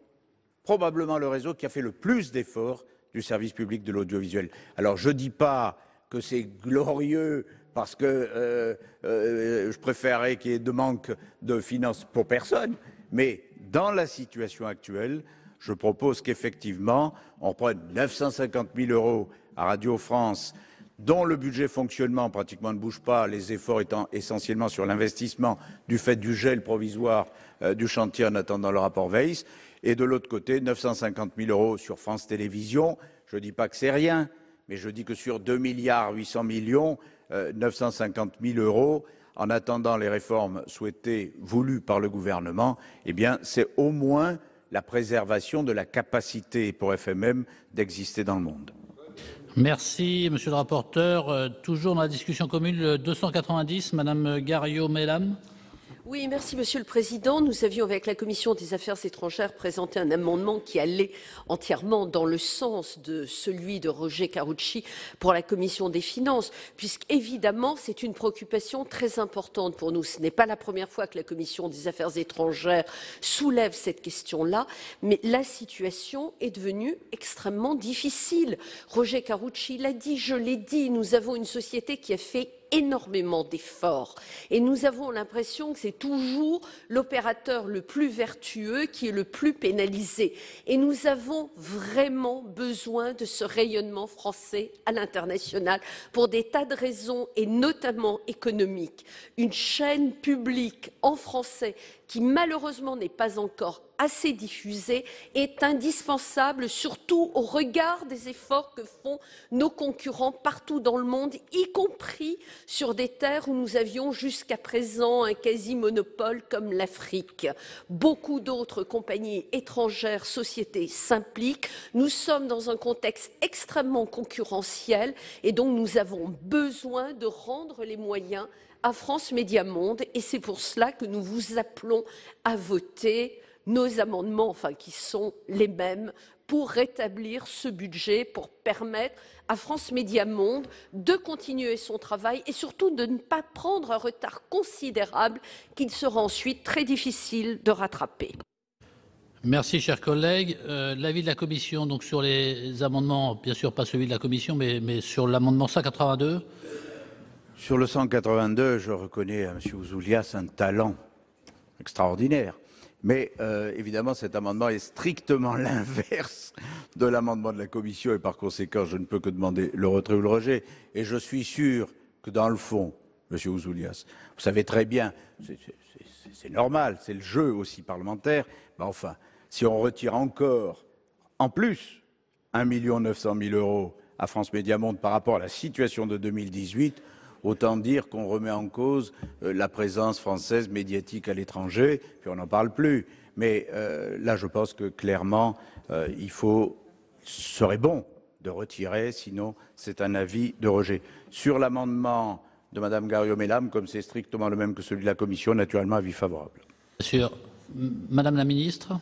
probablement le réseau qui a fait le plus d'efforts du service public de l'audiovisuel. Alors je ne dis pas que c'est glorieux parce que je préférerais qu'il y ait de manque de finances pour personne, mais dans la situation actuelle, je propose qu'effectivement, on prenne 950 000 € à Radio France, dont le budget fonctionnement pratiquement ne bouge pas, les efforts étant essentiellement sur l'investissement du fait du gel provisoire du chantier en attendant le rapport Weiss, et de l'autre côté, 950 000 € sur France Télévisions. Je ne dis pas que c'est rien, mais je dis que sur 2 800 000 000, 950 000 €, en attendant les réformes souhaitées, voulues par le gouvernement, eh bien, c'est au moins la préservation de la capacité pour FMM d'exister dans le monde. Merci, monsieur le rapporteur. Toujours dans la discussion commune, le 290, madame Garriaud-Maylam. Oui, merci Monsieur le Président. Nous avions, avec la Commission des Affaires étrangères, présenté un amendement qui allait entièrement dans le sens de celui de Roger Carucci pour la Commission des Finances, puisqu'évidemment, c'est une préoccupation très importante pour nous. Ce n'est pas la première fois que la Commission des Affaires étrangères soulève cette question-là, mais la situation est devenue extrêmement difficile. Roger Carucci l'a dit, je l'ai dit, nous avons une société qui a fait énormément d'efforts et nous avons l'impression que c'est toujours l'opérateur le plus vertueux qui est le plus pénalisé et nous avons vraiment besoin de ce rayonnement français à l'international pour des tas de raisons et notamment économiques. Une chaîne publique en français qui malheureusement n'est pas encore assez diffusée est indispensable, surtout au regard des efforts que font nos concurrents partout dans le monde, y compris sur des terres où nous avions jusqu'à présent un quasi-monopole comme l'Afrique. Beaucoup d'autres compagnies étrangères, sociétés s'impliquent. Nous sommes dans un contexte extrêmement concurrentiel et donc nous avons besoin de rendre les moyens à France Médias Monde et c'est pour cela que nous vous appelons à voter nos amendements, qui sont les mêmes, pour rétablir ce budget, pour permettre à France Médias Monde de continuer son travail et surtout de ne pas prendre un retard considérable qu'il sera ensuite très difficile de rattraper. Merci, chers collègues. L'avis de la Commission donc sur les amendements, bien sûr pas celui de la Commission, mais sur l'amendement 182. Sur le 182, je reconnais à M. Ouzoulias un talent extraordinaire. Mais évidemment, cet amendement est strictement l'inverse de l'amendement de la Commission et par conséquent, je ne peux que demander le retrait ou le rejet. Et je suis sûr que dans le fond, M. Ouzoulias, vous savez très bien, c'est normal, c'est le jeu aussi parlementaire, mais enfin, si on retire encore, en plus, 1 900 000 € à France Médias Monde par rapport à la situation de 2018, autant dire qu'on remet en cause la présence française médiatique à l'étranger, puis on n'en parle plus. Mais là, je pense que clairement, serait bon de retirer, sinon c'est un avis de rejet. Sur l'amendement de Mme Garriaud-Maylam, comme c'est strictement le même que celui de la Commission, naturellement, avis favorable. Bien sûr. Madame la Ministre.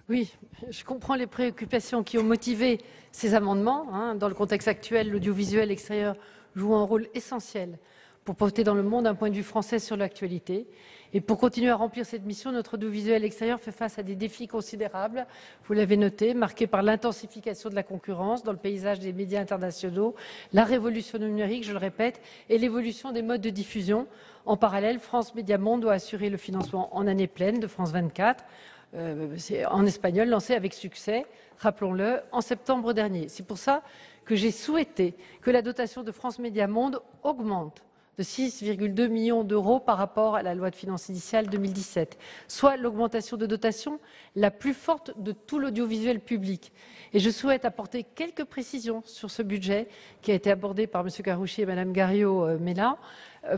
Oui, je comprends les préoccupations qui ont motivé ces amendements. Dans le contexte actuel, l'audiovisuel extérieur joue un rôle essentiel pour porter dans le monde un point de vue français sur l'actualité. Et pour continuer à remplir cette mission, notre audiovisuel extérieur fait face à des défis considérables, vous l'avez noté, marqués par l'intensification de la concurrence dans le paysage des médias internationaux, la révolution numérique, je le répète, et l'évolution des modes de diffusion. En parallèle, France Médias Monde doit assurer le financement en année pleine de France 24, en espagnol, lancé avec succès, rappelons-le, en septembre dernier. C'est pour ça que j'ai souhaité que la dotation de France Médias Monde augmente de 6,2 millions d'euros par rapport à la loi de finances initiale 2017, soit l'augmentation de dotation la plus forte de tout l'audiovisuel public. Et je souhaite apporter quelques précisions sur ce budget qui a été abordé par M. Karoutchi et Mme Garriaud-Maylam.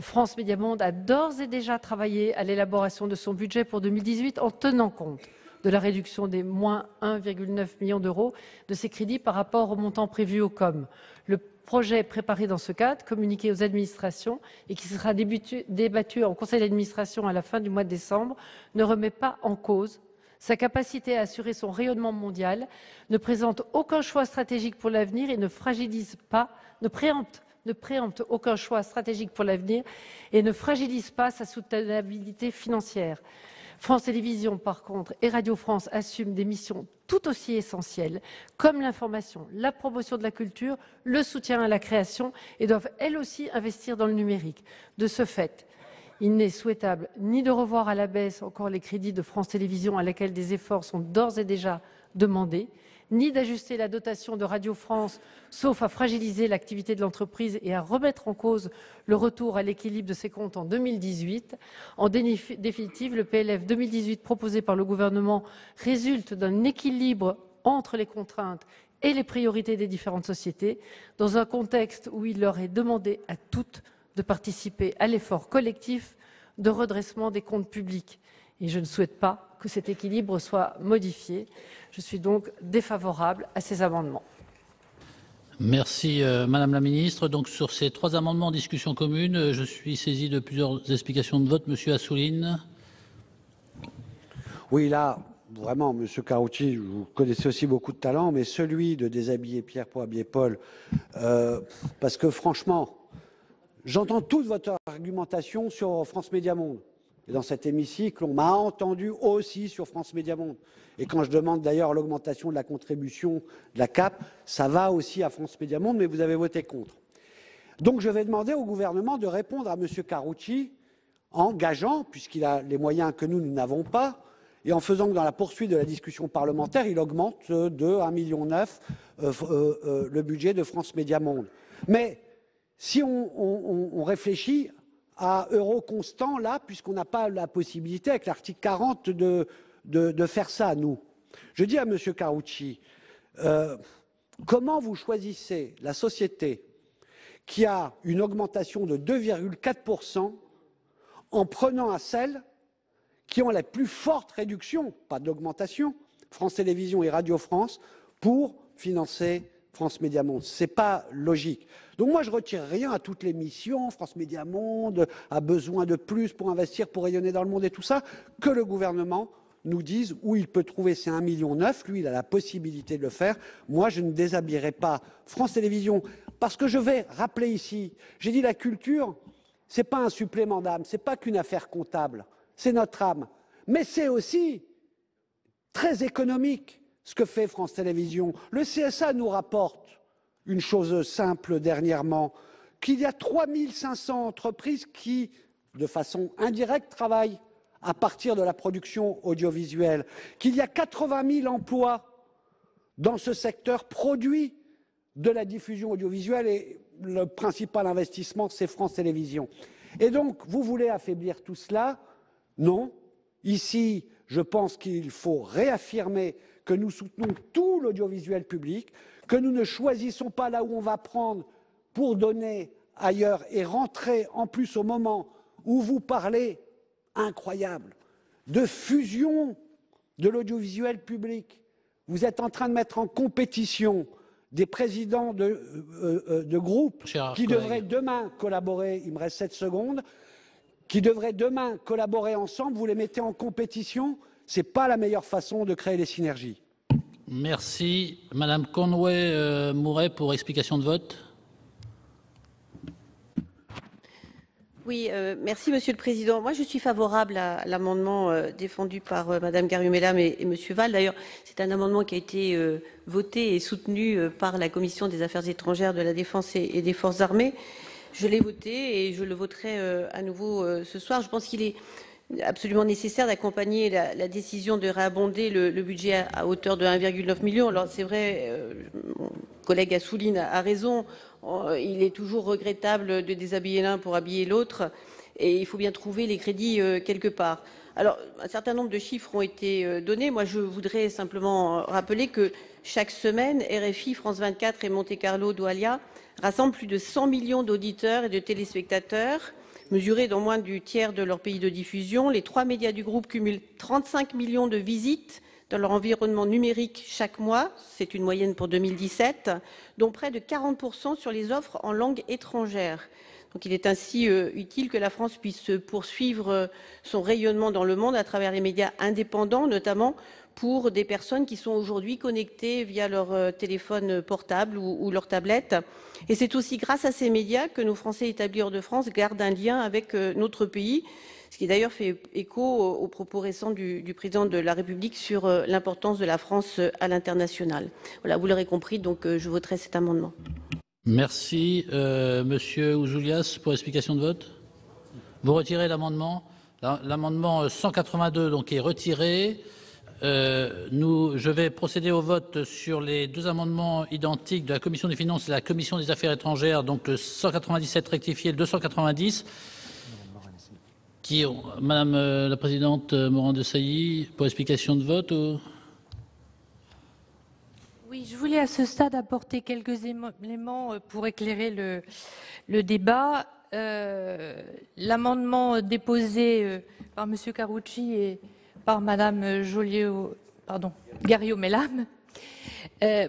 France Médias Monde a d'ores et déjà travaillé à l'élaboration de son budget pour 2018 en tenant compte de la réduction des moins 1,9 million d'euros de ces crédits par rapport au montant prévu au COM. Le projet préparé dans ce cadre, communiqué aux administrations et qui sera débattu en conseil d'administration à la fin du mois de décembre, ne remet pas en cause sa capacité à assurer son rayonnement mondial, ne présente aucun choix stratégique pour l'avenir et ne préempte aucun choix stratégique pour l'avenir et ne fragilise pas sa soutenabilité financière. France Télévisions, par contre, et Radio France assument des missions tout aussi essentielles, comme l'information, la promotion de la culture, le soutien à la création, et doivent elles aussi investir dans le numérique. De ce fait, il n'est souhaitable ni de revoir à la baisse encore les crédits de France Télévisions, à laquelle des efforts sont d'ores et déjà demandés, ni d'ajuster la dotation de Radio France, sauf à fragiliser l'activité de l'entreprise et à remettre en cause le retour à l'équilibre de ses comptes en 2018. En définitive, le PLF 2018 proposé par le gouvernement résulte d'un équilibre entre les contraintes et les priorités des différentes sociétés, dans un contexte où il leur est demandé à toutes de participer à l'effort collectif de redressement des comptes publics. Et je ne souhaite pas que cet équilibre soit modifié. Je suis donc défavorable à ces amendements. Merci Madame la Ministre. Donc sur ces trois amendements en discussion commune, je suis saisi de plusieurs explications de vote. Monsieur Assouline. Oui, là, vraiment, Monsieur Karoutchi, vous connaissez aussi beaucoup de talent, mais celui de déshabiller Pierre pour habiller Paul, parce que franchement, j'entends toute votre argumentation sur France Médias Monde. Et dans cet hémicycle, on m'a entendu aussi sur France Médias Monde. Et quand je demande d'ailleurs l'augmentation de la contribution de la CAP, ça va aussi à France Médias Monde, mais vous avez voté contre. Donc je vais demander au gouvernement de répondre à M. Karoutchi en gageant, puisqu'il a les moyens que nous n'avons pas, et en faisant que dans la poursuite de la discussion parlementaire, il augmente de 1,9 million le budget de France Médias Monde. Mais si on réfléchit à euros constants, là, puisqu'on n'a pas la possibilité, avec l'article 40, de faire ça, nous. Je dis à M. Karoutchi, comment vous choisissez la société qui a une augmentation de 2,4% en prenant à celles qui ont la plus forte réduction, pas d'augmentation, France Télévisions et Radio France, pour financer France Médias Monde. Ce n'est pas logique. Donc moi, je ne retire rien à toutes les missions. France Médias Monde a besoin de plus pour investir, pour rayonner dans le monde et tout ça. Que le gouvernement nous dise où il peut trouver ces 1,9 million. Lui, il a la possibilité de le faire. Moi, je ne déshabillerai pas France Télévisions. Parce que je vais rappeler ici, j'ai dit la culture, ce n'est pas un supplément d'âme, ce n'est pas qu'une affaire comptable. C'est notre âme. Mais c'est aussi très économique ce que fait France Télévisions. Le CSA nous rapporte une chose simple dernièrement, qu'il y a 3500 entreprises qui, de façon indirecte, travaillent à partir de la production audiovisuelle, qu'il y a 80 000 emplois dans ce secteur produit de la diffusion audiovisuelle et le principal investissement, c'est France Télévisions. Et donc, vous voulez affaiblir tout cela? Non. Ici, je pense qu'il faut réaffirmer que nous soutenons tout l'audiovisuel public, que nous ne choisissons pas là où on va prendre pour donner ailleurs et rentrer en plus au moment où vous parlez, incroyable, de fusion de l'audiovisuel public. Vous êtes en train de mettre en compétition des présidents de groupes qui devraient demain collaborer, il me reste 7 secondes, qui devraient demain collaborer ensemble, vous les mettez en compétition. Ce n'est pas la meilleure façon de créer les synergies. Merci. Madame Conway-Mouret pour explication de vote. Oui, merci Monsieur le Président. Moi, je suis favorable à l'amendement défendu par Madame Garriaud-Maylam et Monsieur Val. D'ailleurs, c'est un amendement qui a été voté et soutenu par la Commission des Affaires étrangères, de la Défense et des Forces armées. Je l'ai voté et je le voterai à nouveau ce soir. Je pense qu'il est absolument nécessaire d'accompagner la décision de réabonder le budget à hauteur de 1,9 million. Alors c'est vrai, mon collègue Assouline a raison, il est toujours regrettable de déshabiller l'un pour habiller l'autre, et il faut bien trouver les crédits quelque part. Alors, un certain nombre de chiffres ont été donnés. Moi, je voudrais simplement rappeler que chaque semaine, RFI, France 24 et Monte Carlo Doualia rassemblent plus de 100 millions d'auditeurs et de téléspectateurs, mesurés dans moins du tiers de leur pays de diffusion. Les 3 médias du groupe cumulent 35 millions de visites dans leur environnement numérique chaque mois, c'est une moyenne pour 2017, dont près de 40% sur les offres en langue étrangère. Donc il est ainsi utile que la France puisse poursuivre son rayonnement dans le monde à travers les médias indépendants, notamment pour des personnes qui sont aujourd'hui connectées via leur téléphone portable ou leur tablette. Et c'est aussi grâce à ces médias que nos Français établis hors de France gardent un lien avec notre pays, ce qui d'ailleurs fait écho aux propos récents du président de la République sur l'importance de la France à l'international. Voilà, vous l'aurez compris, donc je voterai cet amendement. Merci. Monsieur Ouzoulias, pour explication de vote. Vous retirez l'amendement. L'amendement 182 donc, est retiré. Je vais procéder au vote sur les deux amendements identiques de la Commission des Finances et de la Commission des Affaires étrangères, donc le 197 rectifié et le 290. Madame la Présidente Morin-Desailly, pour explication de vote ou... Oui, je voulais à ce stade apporter quelques éléments pour éclairer le débat. L'amendement déposé par M. Carucci et par Mme Garriaud-Maylam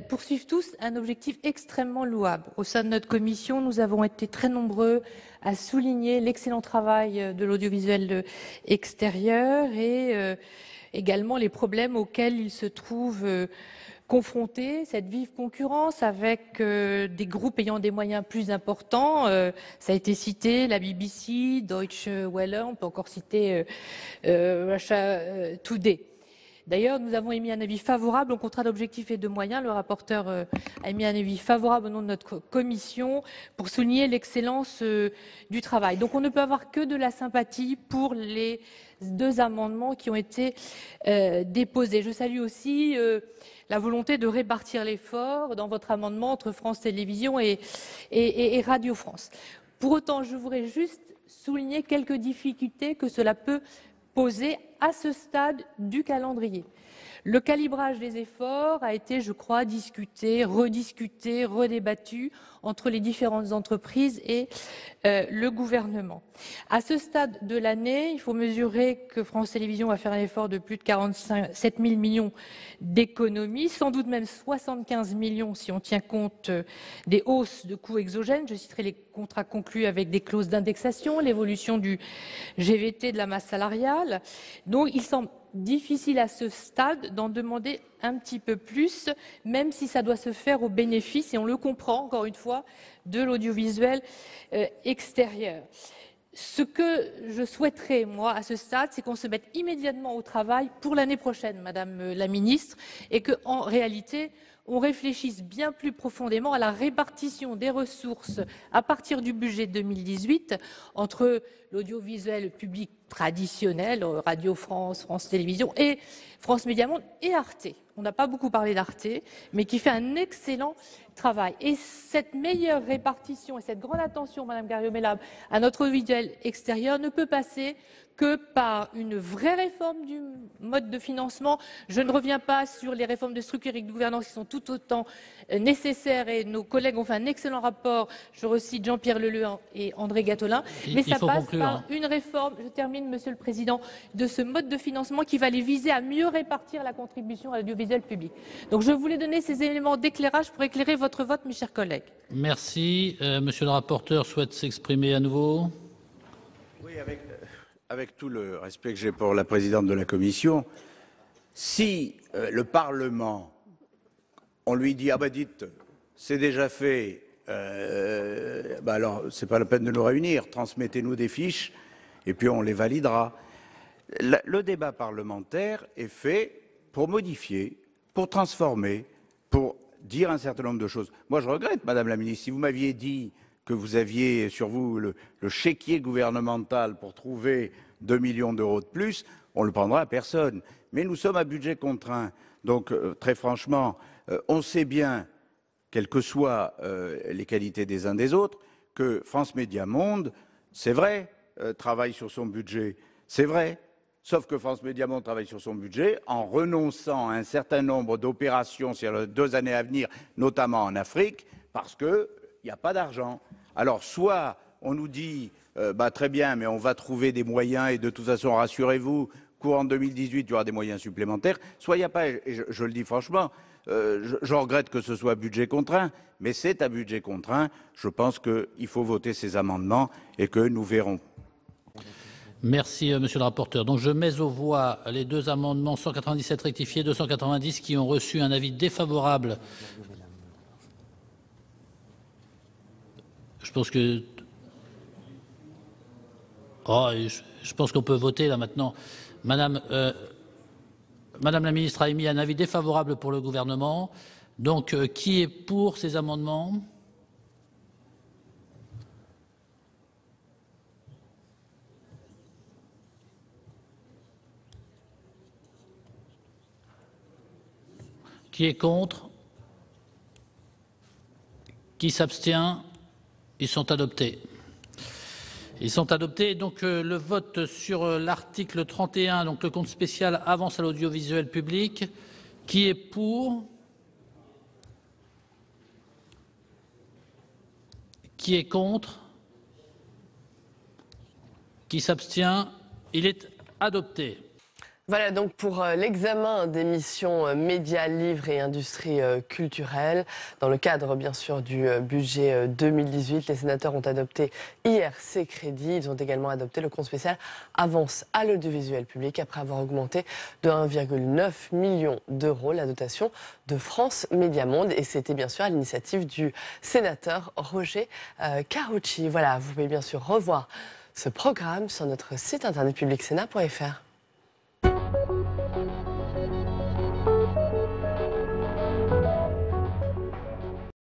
poursuivent tous un objectif extrêmement louable. Au sein de notre commission, nous avons été très nombreux à souligner l'excellent travail de l'audiovisuel extérieur et également les problèmes auxquels il se trouve confrontés, cette vive concurrence avec des groupes ayant des moyens plus importants. Ça a été cité, la BBC, Deutsche Welle, on peut encore citer Russia Today. D'ailleurs, nous avons émis un avis favorable au contrat d'objectifs et de moyens. Le rapporteur a émis un avis favorable au nom de notre commission pour souligner l'excellence du travail. Donc on ne peut avoir que de la sympathie pour les deux amendements qui ont été déposés. Je salue aussi la volonté de répartir l'effort dans votre amendement entre France Télévisions et Radio France. Pour autant, je voudrais juste souligner quelques difficultés que cela peut poser à ce stade du calendrier. Le calibrage des efforts a été, je crois, discuté, rediscuté, redébattu entre les différentes entreprises et le gouvernement. À ce stade de l'année, il faut mesurer que France Télévisions va faire un effort de plus de 47 000 millions d'économies, sans doute même 75 millions si on tient compte des hausses de coûts exogènes. Je citerai les contrats conclus avec des clauses d'indexation, l'évolution du GVT, de la masse salariale. Donc il semble difficile à ce stade d'en demander un petit peu plus, même si ça doit se faire au bénéfice, et on le comprend encore une fois, de l'audiovisuel extérieur. Ce que je souhaiterais, moi, à ce stade, c'est qu'on se mette immédiatement au travail pour l'année prochaine, Madame la Ministre, et qu'en réalité, on réfléchisse bien plus profondément à la répartition des ressources à partir du budget 2018 entre l'audiovisuel public traditionnel, Radio France, France Télévisions et France Médias Monde et Arte. On n'a pas beaucoup parlé d'Arte, mais qui fait un excellent travail. Et cette meilleure répartition et cette grande attention, Madame Garriaud-Maylam, à notre audiovisuel extérieur ne peut passer que par une vraie réforme du mode de financement. Je ne reviens pas sur les réformes de structure et de gouvernance qui sont tout autant nécessaires et nos collègues ont fait un excellent rapport. Je recite Jean-Pierre Leleu et André Gattolin. Mais ça passe par une réforme, je termine Monsieur le Président, de ce mode de financement qui va les viser à mieux répartir la contribution à l'audiovisuel public. Donc je voulais donner ces éléments d'éclairage pour éclairer votre vote, mes chers collègues. Merci. Monsieur le rapporteur souhaite s'exprimer à nouveau. Oui, avec tout le respect que j'ai pour la présidente de la Commission, Si le Parlement, on lui dit, ah ben dites, c'est déjà fait, alors c'est pas la peine de nous réunir, transmettez-nous des fiches et puis on les validera. Le débat parlementaire est fait pour modifier, pour transformer, pour dire un certain nombre de choses. Moi je regrette, Madame la Ministre, si vous m'aviez dit que vous aviez sur vous le chéquier gouvernemental pour trouver 2 millions d'euros de plus, on ne le prendra à personne. Mais nous sommes à budget contraint. Donc, très franchement, on sait bien, quelles que soient les qualités des uns des autres, que France Médias Monde, c'est vrai, travaille sur son budget. C'est vrai. Sauf que France Médias Monde travaille sur son budget en renonçant à un certain nombre d'opérations sur les 2 années à venir, notamment en Afrique, parce qu'il n'y a pas d'argent. Alors, soit on nous dit, très bien, mais on va trouver des moyens et de toute façon, rassurez-vous, courant 2018, il y aura des moyens supplémentaires. Soit il n'y a pas, et je le dis franchement, je regrette que ce soit budget contraint, mais c'est un budget contraint. Je pense qu'il faut voter ces amendements et que nous verrons. Merci, monsieur le rapporteur. Donc, je mets aux voix les 2 amendements 197 rectifiés, 290 qui ont reçu un avis défavorable. Je pense que... Oh, je pense qu'on peut voter là maintenant. Madame la ministre a émis un avis défavorable pour le gouvernement. Donc, qui est pour ces amendements ? Qui est contre? Qui s'abstient? Ils sont adoptés. Ils sont adoptés. Donc le vote sur l'article 31, donc le compte spécial avance à l'audiovisuel public. Qui est pour? Qui est contre? Qui s'abstient? Il est adopté. Voilà donc pour l'examen des missions médias, livres et industries culturelles. Dans le cadre, bien sûr, du budget 2018, les sénateurs ont adopté hier ces crédits. Ils ont également adopté le compte spécial avance à l'audiovisuel public après avoir augmenté de 1,9 million d'euros la dotation de France Médias Monde. Et c'était bien sûr à l'initiative du sénateur Roger Carucci. Voilà, vous pouvez bien sûr revoir ce programme sur notre site internet publicsena.fr.